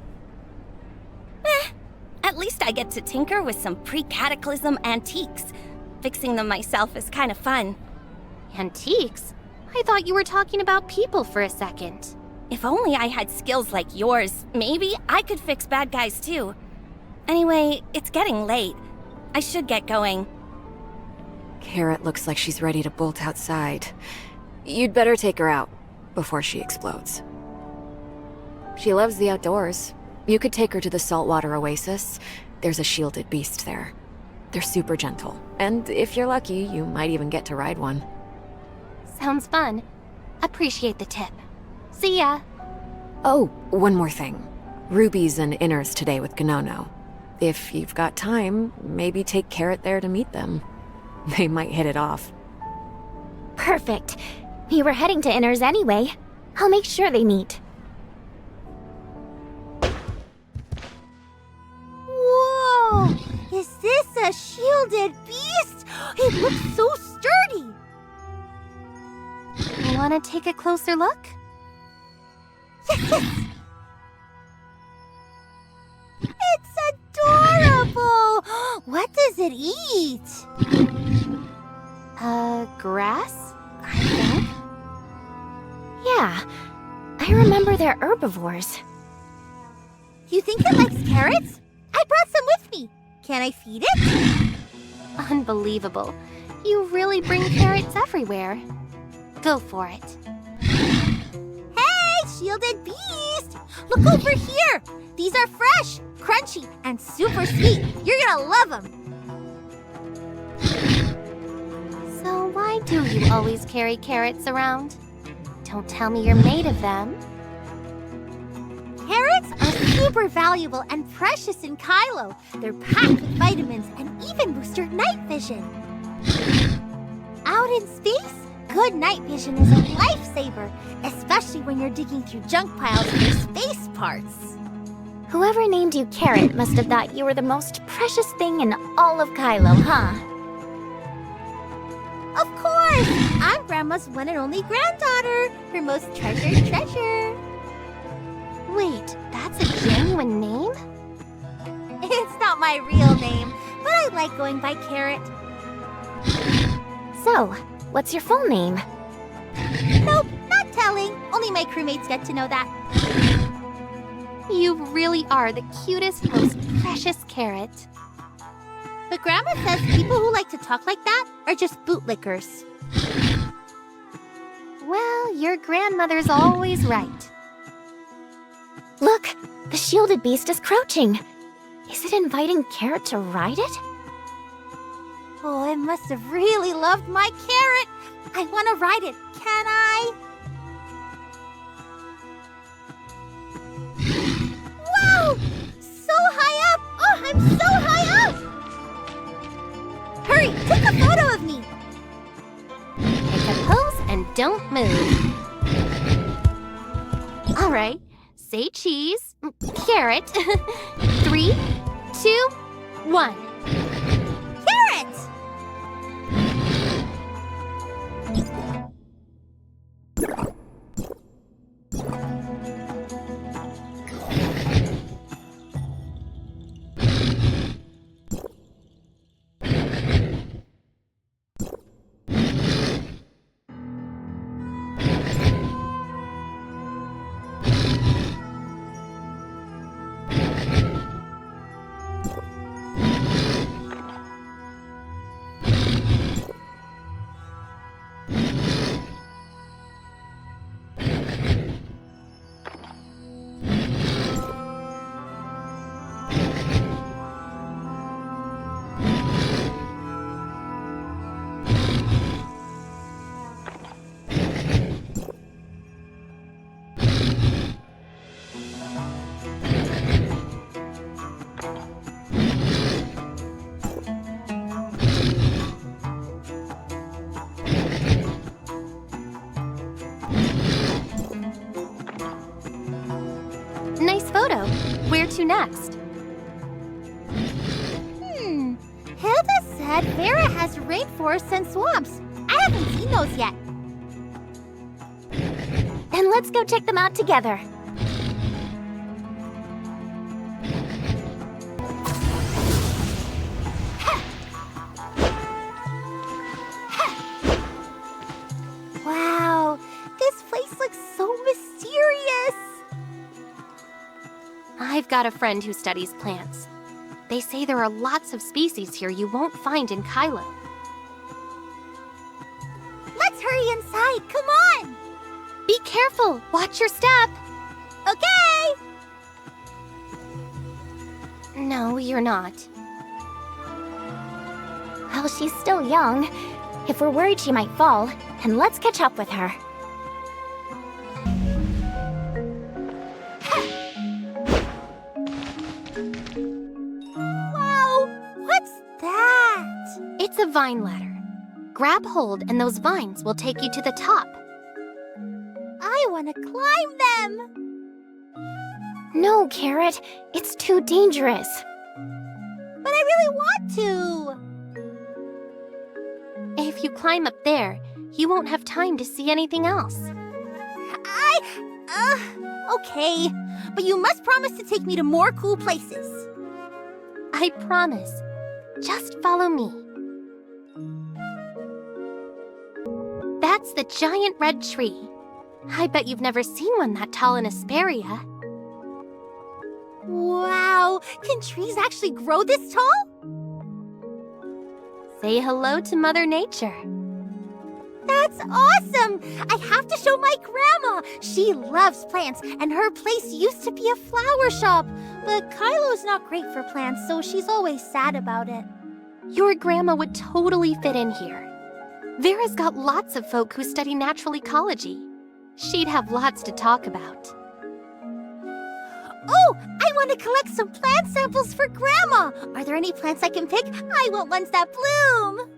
At least I get to tinker with some pre-cataclysm antiques. Fixing them myself is kind of fun. Antiques? I thought you were talking about people for a second. If only I had skills like yours, maybe I could fix bad guys too. Anyway, it's getting late. I should get going. Carrot looks like she's ready to bolt outside. You'd better take her out before she explodes. She loves the outdoors. You could take her to the saltwater oasis. There's a shielded beast there. They're super gentle, and if you're lucky, you might even get to ride one. Sounds fun. Appreciate the tip. See ya. Oh, one more thing. Ruby's and Inners today with Gnono. If you've got time, maybe take Carrot there to meet them. They might hit it off. Perfect. We were heading to Inners anyway. I'll make sure they meet. Whoa! Is this a shielded beast? It looks so sturdy. Wanna take a closer look? Yes! It's adorable! What does it eat? Grass? I think. Yeah, I remember they're herbivores. You think it likes carrots? I brought some with me. Can I feed it? Unbelievable. You really bring carrots everywhere. Go for it. Hey, shielded beast! Look over here! These are fresh, crunchy, and super sweet. You're gonna love them. So why do you always carry carrots around? Don't tell me you're made of them. Carrots are super valuable and precious in Kylo. They're packed with vitamins and even boost your night vision. Out in space, good night vision is a lifesaver, especially when you're digging through junk piles for space parts. Whoever named you Carrot must have thought you were the most precious thing in all of Kylo, huh? Of course! I'm Grandma's one and only granddaughter, her most treasured treasure. Wait, that's a genuine name? It's not my real name, but I like going by Carrot. So, what's your full name? Nope, not telling. Only my crewmates get to know that. You really are the cutest, most precious Carrot. But Grandma says people who like to talk like that are just bootlickers. Well, your grandmother's always right. Look, the shielded beast is crouching. Is it inviting Carrot to ride it? Oh, I must have really loved my Carrot. I want to ride it, can I? Wow! So high up! Oh, I'm so high up! Hurry, take a photo of me! Pick a pose and don't move. All right, say cheese. Carrot. 3, 2, 1. Carrot! Nice photo. Where to next? Hilda said Vera has rainforests and swamps. I haven't seen those yet. Then let's go check them out together. Wow, this place looks so mysterious. I've got a friend who studies plants. They say there are lots of species here you won't find in Kylo. Let's hurry inside, come on! Be careful! Watch your step! Okay! No, you're not. Well, she's still young. If we're worried she might fall, then let's catch up with her. Wow, what's that? It's a vine ladder. Grab hold and those vines will take you to the top. I want to climb them! No, Carrot. It's too dangerous. But I really want to! If you climb up there, you won't have time to see anything else. Okay. But you must promise to take me to more cool places. I promise. Just follow me. That's the giant red tree. I bet you've never seen one that tall in Asperia. Wow, can trees actually grow this tall? Say hello to Mother Nature. That's awesome! I have to show my grandma! She loves plants, and her place used to be a flower shop. But Kylo's not great for plants, so she's always sad about it. Your grandma would totally fit in here. Vera's got lots of folk who study natural ecology. She'd have lots to talk about. Oh, I want to collect some plant samples for Grandma! Are there any plants I can pick? I want ones that bloom!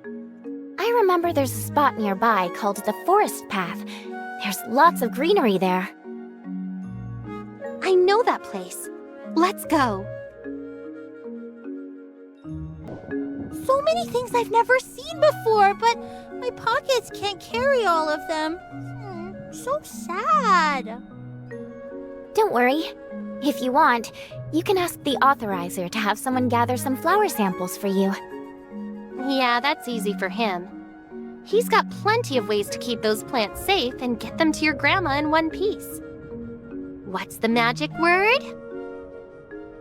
I remember there's a spot nearby called the Forest Path. There's lots of greenery there. I know that place. Let's go. So many things I've never seen before, but my pockets can't carry all of them. So sad. Don't worry. If you want, you can ask the authorizer to have someone gather some flower samples for you. Yeah, that's easy for him. He's got plenty of ways to keep those plants safe and get them to your grandma in one piece. What's the magic word?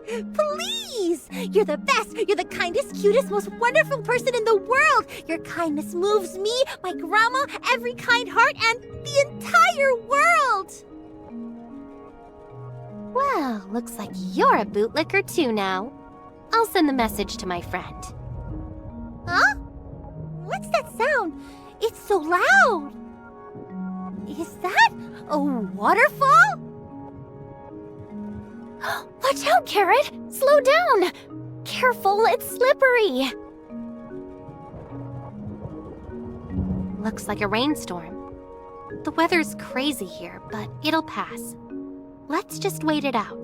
Please! You're the best! You're the kindest, cutest, most wonderful person in the world! Your kindness moves me, my grandma, every kind heart, and the entire world! Well, looks like you're a bootlicker too now. I'll send the message to my friend. Huh? What's that sound? It's so loud! Is that a waterfall? Watch out, Carrot! Slow down! Careful, it's slippery! Looks like a rainstorm. The weather's crazy here, but it'll pass. Let's just wait it out.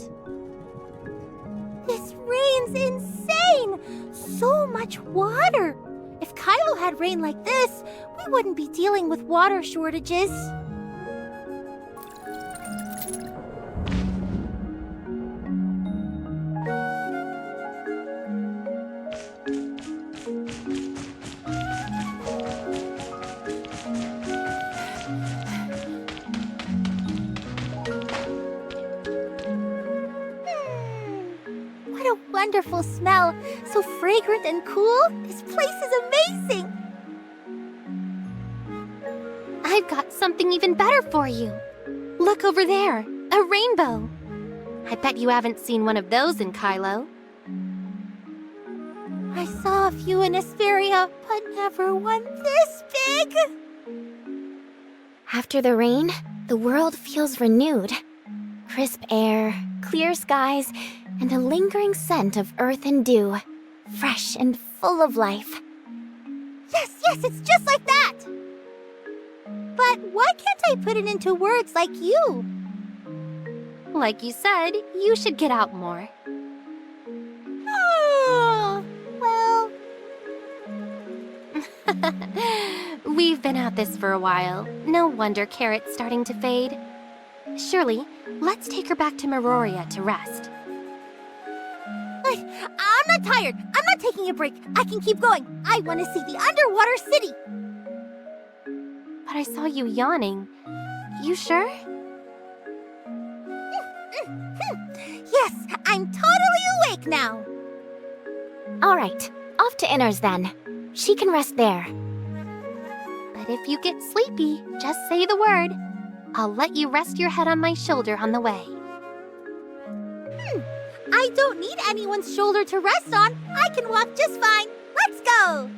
This rain's insane! So much water! If Kylo had rain like this, we wouldn't be dealing with water shortages. What a wonderful smell! So fragrant and cool! This place is amazing! I've got something even better for you. Look over there, a rainbow. I bet you haven't seen one of those in Kylo. I saw a few in Asperia, but never one this big! After the rain, the world feels renewed. Crisp air, clear skies, and a lingering scent of earth and dew. Fresh and full of life. Yes, it's just like that! But why can't I put it into words like you? Like you said, you should get out more. Oh, well... We've been at this for a while. No wonder Carrot's starting to fade. Shirley, let's take her back to Meroria to rest. I'm not tired. I'm not taking a break. I can keep going. I want to see the underwater city. But I saw you yawning. You sure? Yes, I'm totally awake now. All right, off to Inners then. She can rest there. But if you get sleepy, just say the word. I'll let you rest your head on my shoulder on the way. I don't need anyone's shoulder to rest on. I can walk just fine. Let's go!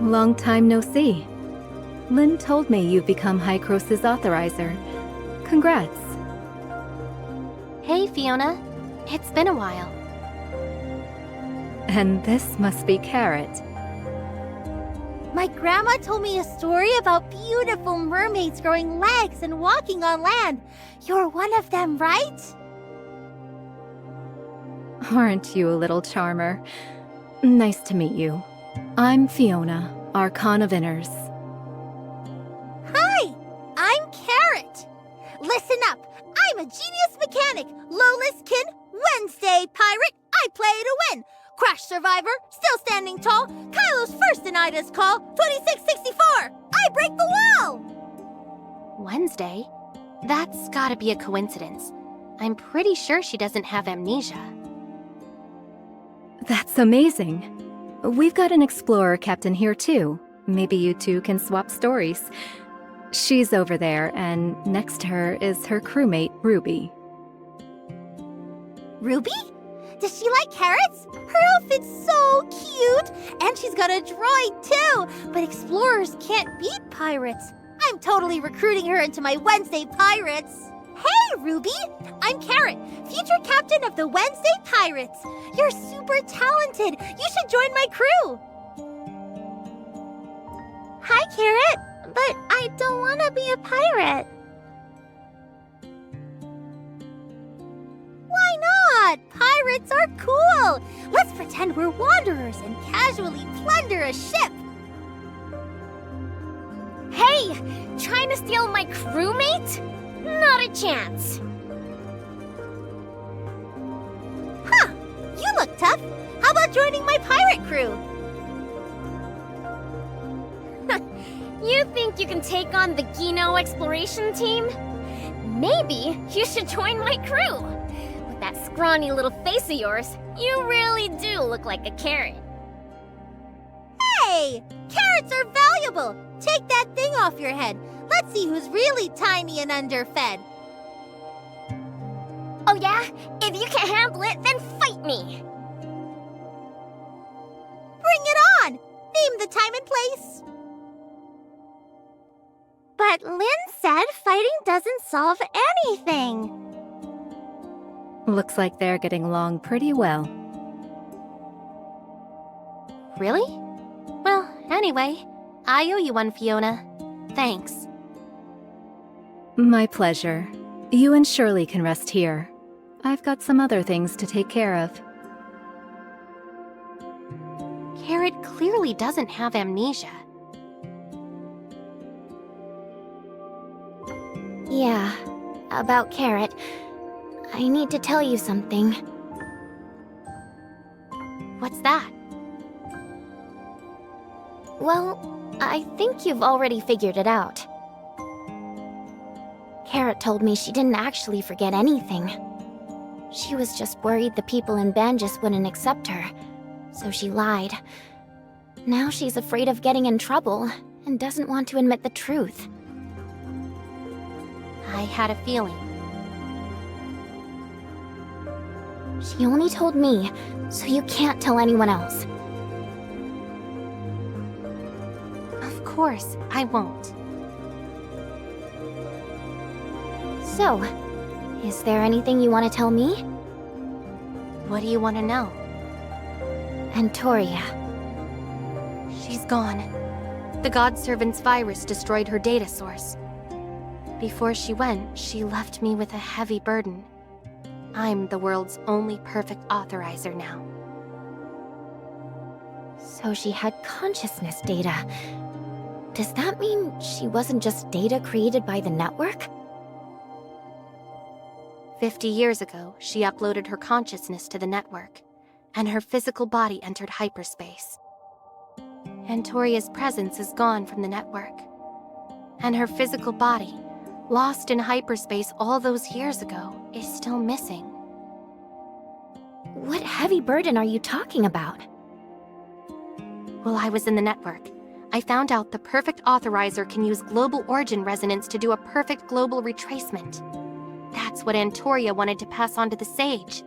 Long time no see. Lynn told me you've become Hykros' authorizer. Congrats. Hey, Fiona. It's been a while. And this must be Carrot. My grandma told me a story about beautiful mermaids growing legs and walking on land. You're one of them, right? Aren't you a little charmer? Nice to meet you. I'm Fiona, Archon of Inners. Hi, I'm Carrot. Listen up, I'm a genius mechanic, Lola's kin, Wednesday pirate. I play to win. Crash survivor, still standing tall. Kylo's first in Ida's call, 2664. I break the wall. Wednesday? That's gotta be a coincidence. I'm pretty sure she doesn't have amnesia. That's amazing. We've got an explorer captain here too. Maybe you two can swap stories. She's over there, and next to her is her crewmate, Ruby. Ruby? Does she like carrots? Her outfit's so cute! And she's got a droid too! But explorers can't beat pirates. I'm totally recruiting her into my Wednesday Pirates. Hey, Ruby! I'm Carrot, future captain of the Wednesday Pirates. You're super talented. You should join my crew. Hi, Carrot. But I don't want to be a pirate. Why not? Pirates are cool. Let's pretend we're wanderers and casually plunder a ship. Hey! Trying to steal my crewmate? Not a chance. Huh, you look tough. How about joining my pirate crew? You think you can take on the Gino exploration team? Maybe you should join my crew. With that scrawny little face of yours, you really do look like a carrot. Hey! Carrots are valuable. Take that thing off your head. Let's see who's really tiny and underfed. Oh yeah? If you can't handle it, then fight me! Bring it on! Name the time and place. But Lynn said fighting doesn't solve anything. Looks like they're getting along pretty well. Really? Well, anyway, I owe you one, Fiona. Thanks. My pleasure. You and Shirley can rest here. I've got some other things to take care of. Carrot clearly doesn't have amnesia. Yeah, about Carrot. I need to tell you something. What's that? Well, I think you've already figured it out. Carrot told me she didn't actually forget anything. She was just worried the people in Banjus wouldn't accept her, so she lied. Now she's afraid of getting in trouble and doesn't want to admit the truth. I had a feeling. She only told me, so you can't tell anyone else. Of course, I won't. So, is there anything you want to tell me? What do you want to know? Antoria. She's gone. The God Servant's virus destroyed her data source. Before she went, she left me with a heavy burden. I'm the world's only perfect authorizer now. So she had consciousness data. Does that mean she wasn't just data created by the network? 50 years ago, she uploaded her consciousness to the network, and her physical body entered hyperspace. Antoria's presence is gone from the network, and her physical body, lost in hyperspace all those years ago, is still missing. What heavy burden are you talking about? While I was in the network, I found out the Perfect Authorizer can use global origin resonance to do a perfect global retracement. That's what Antoria wanted to pass on to the Sage.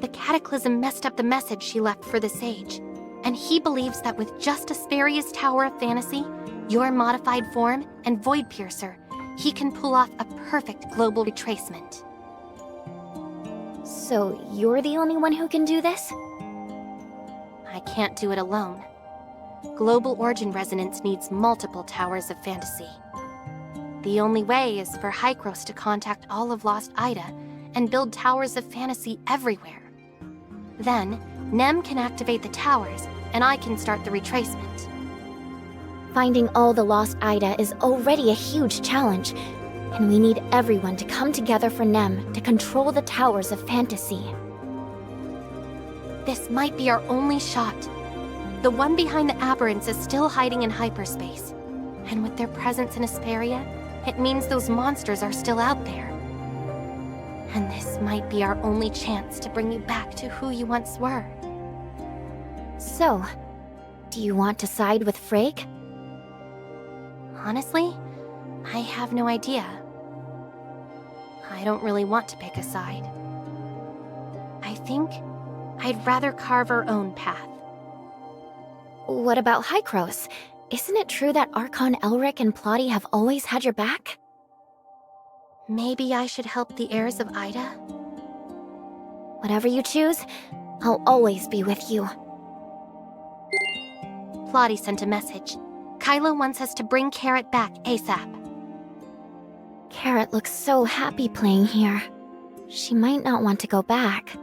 The Cataclysm messed up the message she left for the Sage, and he believes that with just Asperia's Tower of Fantasy, your modified form, and Void Piercer, he can pull off a perfect global retracement. So you're the only one who can do this? I can't do it alone. Global origin resonance needs multiple Towers of Fantasy. The only way is for Hykros to contact all of Lost Ida and build Towers of Fantasy everywhere. Then, Nem can activate the towers, and I can start the retracement. Finding all the Lost Ida is already a huge challenge, and we need everyone to come together for Nem to control the Towers of Fantasy. This might be our only shot. The one behind the Aberrants is still hiding in hyperspace, and with their presence in Asperia, it means those monsters are still out there. And this might be our only chance to bring you back to who you once were. So, do you want to side with Frigg? Honestly, I have no idea. I don't really want to pick a side. I think I'd rather carve our own path. What about Hykros? Isn't it true that Archon Elric and Plotty have always had your back? Maybe I should help the heirs of Ida? Whatever you choose, I'll always be with you. Plotty sent a message. Kylo wants us to bring Carrot back ASAP. Carrot looks so happy playing here. She might not want to go back.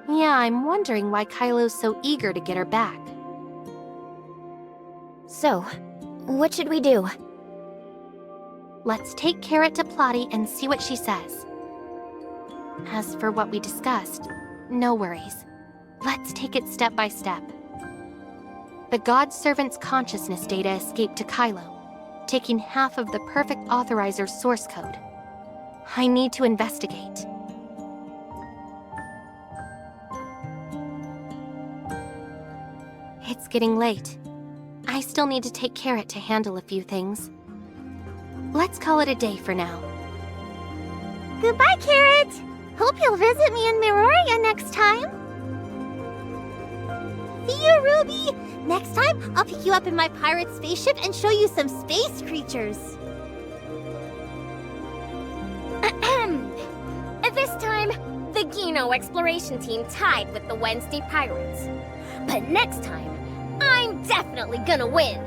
Yeah, I'm wondering why Kylo's so eager to get her back. So, what should we do? Let's take Carrot to Plotty and see what she says. As for what we discussed, no worries. Let's take it step by step. The God Servant's consciousness data escaped to Kylo, taking half of the Perfect Authorizer's source code. I need to investigate. It's getting late. I still need to take Carrot to handle a few things. Let's call it a day for now. Goodbye, Carrot! Hope you'll visit me in Miroria next time. See you, Ruby! Next time, I'll pick you up in my pirate spaceship and show you some space creatures. This time, the Gino exploration team tied with the Wednesday Pirates. But next time, I'm definitely gonna win.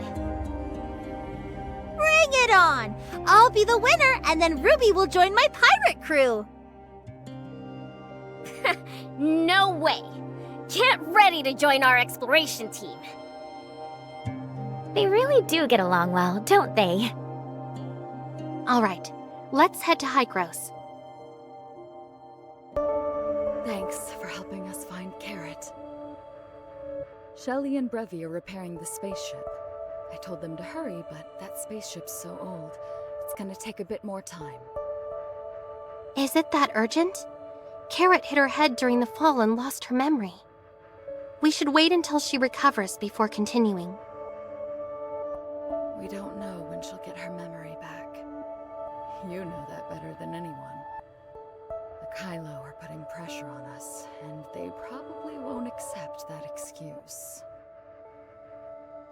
Bring it on! I'll be the winner, and then Ruby will join my pirate crew. No way! Get ready to join our exploration team. They really do get along well, don't they? All right, let's head to Hykros. Thanks for helping us find Carrot. Shelley and Brevi are repairing the spaceship. I told them to hurry, but that spaceship's so old, it's gonna take a bit more time. Is it that urgent? Carrot hit her head during the fall and lost her memory. We should wait until she recovers before continuing. We don't know when she'll get her memory back. You know that better than anyone. The Kylo are putting pressure on us, and they probably won't accept that excuse.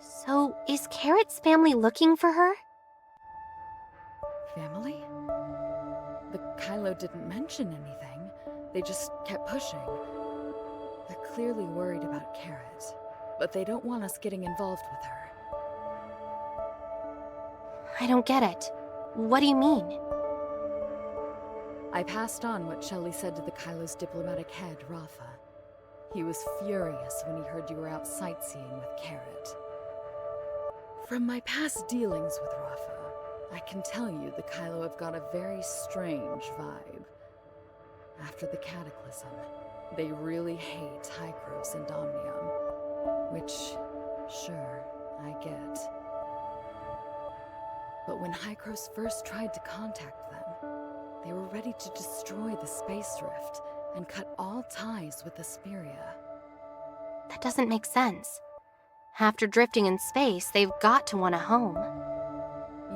So, is Carrot's family looking for her? Family? The Kylo didn't mention anything. They just kept pushing. They're clearly worried about Carrot, but they don't want us getting involved with her. I don't get it. What do you mean? I passed on what Shelley said to the Kylo's diplomatic head, Rafa. He was furious when he heard you were out sightseeing with Carrot. From my past dealings with Rafa, I can tell you the Kylo have got a very strange vibe. After the Cataclysm, they really hate Hykros and Omnium. Which, sure, I get. But when Hykros first tried to contact them, they were ready to destroy the Space Rift and cut all ties with Asperia. That doesn't make sense. After drifting in space, they've got to want a home.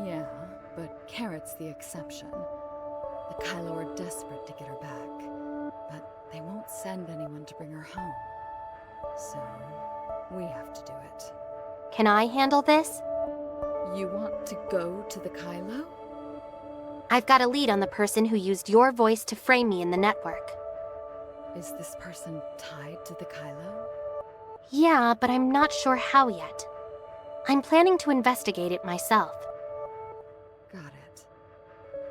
Yeah, but Carrot's the exception. The Kylo are desperate to get her back, but they won't send anyone to bring her home. So, we have to do it. Can I handle this? You want to go to the Kylo? I've got a lead on the person who used your voice to frame me in the network. Is this person tied to the Kylo? Yeah, but I'm not sure how yet. I'm planning to investigate it myself. Got it.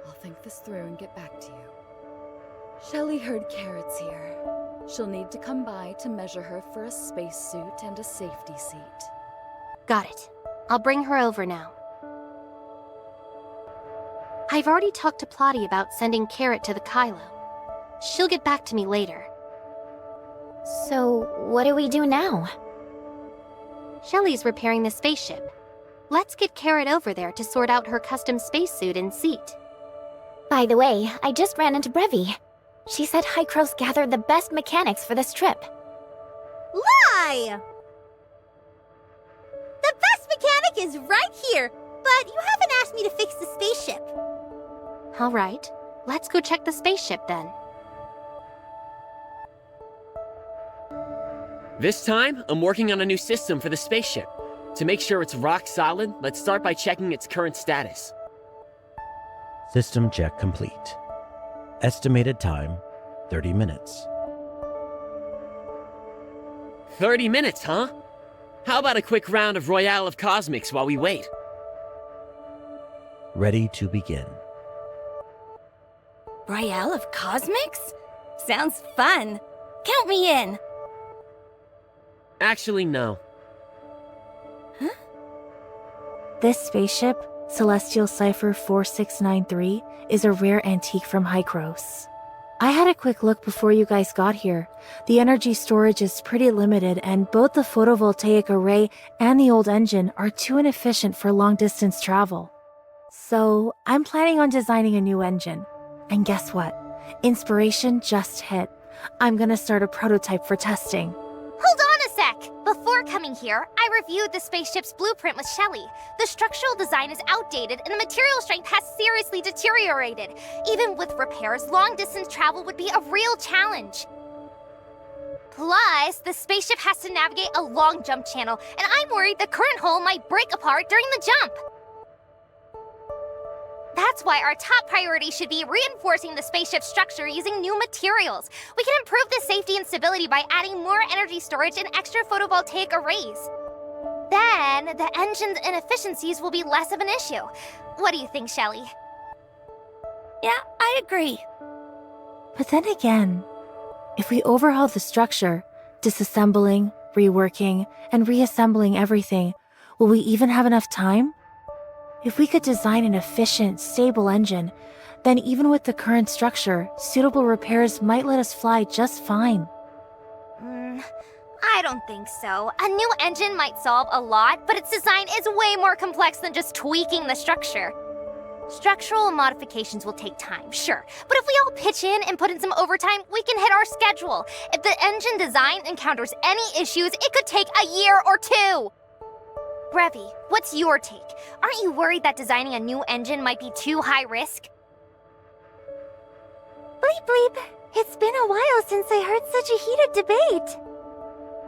I'll think this through and get back to you. Shelly heard Carrot's here. She'll need to come by to measure her for a spacesuit and a safety seat. Got it. I'll bring her over now. I've already talked to Plotty about sending Carrot to the Kylo. She'll get back to me later. So, what do we do now? Shelly's repairing the spaceship. Let's get Carrot over there to sort out her custom spacesuit and seat. By the way, I just ran into Brevi. She said Hykros gathered the best mechanics for this trip. Lie! The best mechanic is right here, but you haven't asked me to fix the spaceship. All right, let's go check the spaceship then. This time, I'm working on a new system for the spaceship. To make sure it's rock solid, let's start by checking its current status. System check complete. Estimated time, 30 minutes. 30 minutes, huh? How about a quick round of Royale of Cosmics while we wait? Ready to begin. Royale of Cosmics? Sounds fun. Count me in. Actually, no. Huh? This spaceship, Celestial Cipher 4693, is a rare antique from Hykros. I had a quick look before you guys got here. The energy storage is pretty limited, and both the photovoltaic array and the old engine are too inefficient for long-distance travel. So, I'm planning on designing a new engine. And guess what? Inspiration just hit. I'm gonna start a prototype for testing. Hold on a sec! Before coming here, I reviewed the spaceship's blueprint with Shelly. The structural design is outdated and the material strength has seriously deteriorated. Even with repairs, long-distance travel would be a real challenge. Plus, the spaceship has to navigate a long jump channel, and I'm worried the current hull might break apart during the jump. That's why our top priority should be reinforcing the spaceship's structure using new materials. We can improve the safety and stability by adding more energy storage and extra photovoltaic arrays. Then, the engine's inefficiencies will be less of an issue. What do you think, Shelly? Yeah, I agree. But then again, if we overhaul the structure, disassembling, reworking, and reassembling everything, will we even have enough time? If we could design an efficient, stable engine, then even with the current structure, suitable repairs might let us fly just fine. I don't think so. A new engine might solve a lot, but its design is way more complex than just tweaking the structure. Structural modifications will take time, sure, but if we all pitch in and put in some overtime, we can hit our schedule. If the engine design encounters any issues, it could take a year or two. Brevi, what's your take? Aren't you worried that designing a new engine might be too high risk? Bleep bleep. It's been a while since I heard such a heated debate.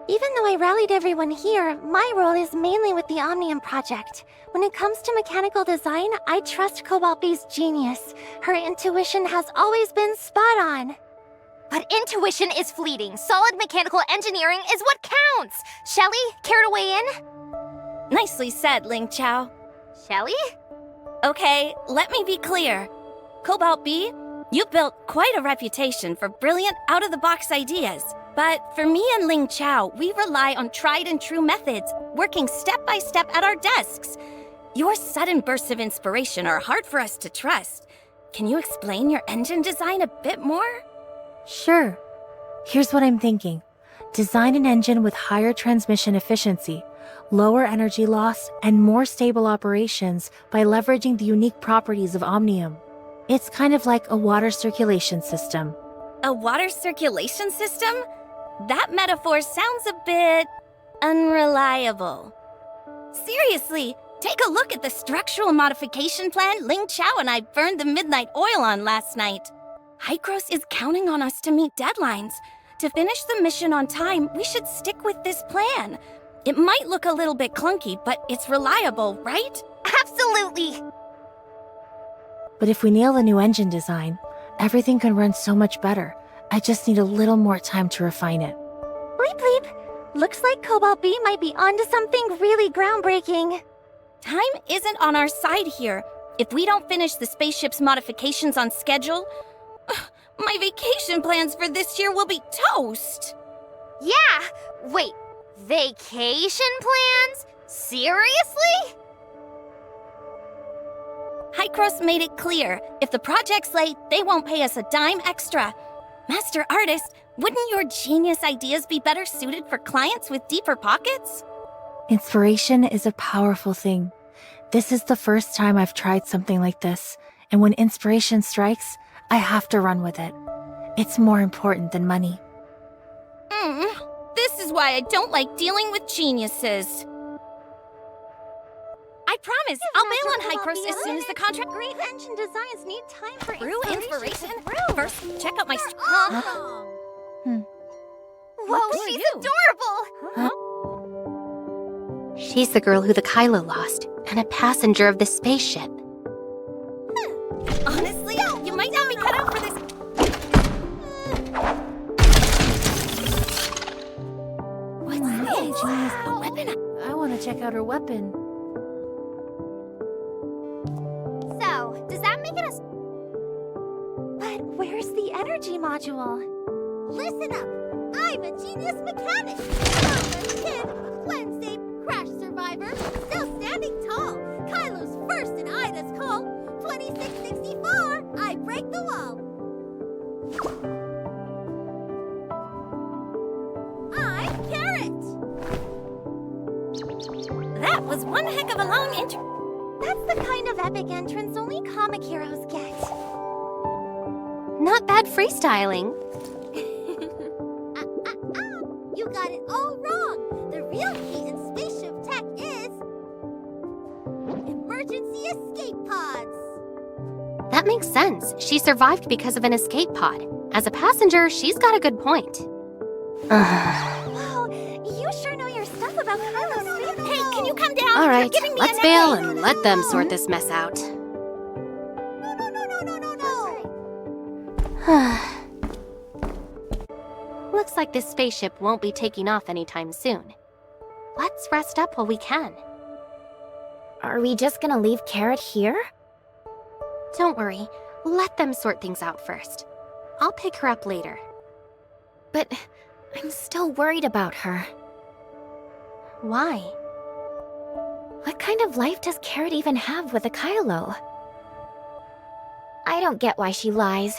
Even though I rallied everyone here, my role is mainly with the Omnium project. When it comes to mechanical design, I trust Cobalt B's genius. Her intuition has always been spot on. But intuition is fleeting. Solid mechanical engineering is what counts. Shelly, care to weigh in? Nicely said, Ling Chao. Shelly? Okay, let me be clear. Cobalt B, you've built quite a reputation for brilliant, out-of-the-box ideas. But for me and Ling Chao, we rely on tried-and-true methods, working step-by-step at our desks. Your sudden bursts of inspiration are hard for us to trust. Can you explain your engine design a bit more? Sure. Here's what I'm thinking. Design an engine with higher transmission efficiency, lower energy loss, and more stable operations by leveraging the unique properties of Omnium. It's kind of like a water circulation system. A water circulation system? That metaphor sounds a bit unreliable. Seriously, take a look at the structural modification plan Ling Chao and I burned the midnight oil on last night. Hykros is counting on us to meet deadlines. To finish the mission on time, we should stick with this plan. It might look a little bit clunky, but it's reliable, right? Absolutely! But if we nail the new engine design, everything can run so much better. I just need a little more time to refine it. Bleep bleep. Looks like Cobalt B might be onto something really groundbreaking. Time isn't on our side here. If we don't finish the spaceship's modifications on schedule, my vacation plans for this year will be toast. Yeah! Wait, vacation plans? Seriously? Hykros made it clear, if the project's late, they won't pay us a dime extra. Master Artist, wouldn't your genius ideas be better suited for clients with deeper pockets? Inspiration is a powerful thing. This is the first time I've tried something like this, and when inspiration strikes, I have to run with it. It's more important than money. This is why I don't like dealing with geniuses. I promise, I'll bail on Hykros as soon as the contract... Great engine designs need time for True inspiration? First, check out my... Whoa, she's adorable! She's the girl who the Kylo lost, and a passenger of the spaceship. Honestly, you might not be cut out for this. What's this? A weapon? I want to check out her weapon. So, does that make it a... But where's the energy module? Listen up! I'm a genius mechanic! I'm a kid, Wednesday crash survivor, still standing tall. Kylo's first in Ida's call. 2664, I break the wall. I'm Carrot! That was one heck of a long intro. That's the kind of epic entrance only comic heroes get. Not bad freestyling. You got it all wrong. The real key in spaceship tech is... emergency escape pods. That makes sense. She survived because of an escape pod. As a passenger, she's got a good point. Wow, you sure know your stuff about Kylo's family. Hey, can you come down? All You're right, giving me let's a bail headache. and let them sort this mess out. Looks like this spaceship won't be taking off anytime soon. Let's rest up while we can. Are we just gonna leave Carrot here? Don't worry, let them sort things out first. I'll pick her up later. But I'm still worried about her. Why? What kind of life does Carrot even have with a Kylo? I don't get why she lies.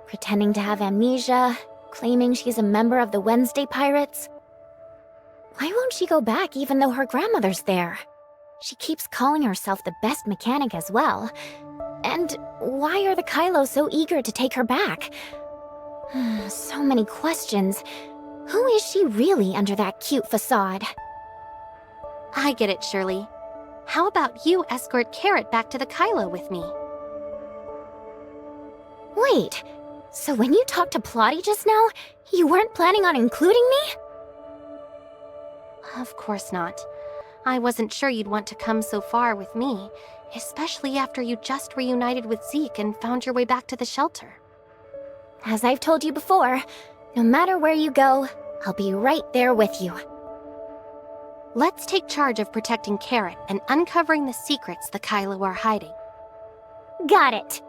Pretending to have amnesia, claiming she's a member of the Wednesday Pirates. Why won't she go back even though her grandmother's there? She keeps calling herself the best mechanic as well. And why are the Kylo so eager to take her back? So many questions. Who is she really under that cute facade? I get it, Shirley. How about you escort Carrot back to the Kylo with me? Wait, so when you talked to Plotty just now, you weren't planning on including me? Of course not. I wasn't sure you'd want to come so far with me, especially after you just reunited with Zeke and found your way back to the shelter. As I've told you before, no matter where you go, I'll be right there with you. Let's take charge of protecting Carrot and uncovering the secrets the Kylo are hiding. Got it!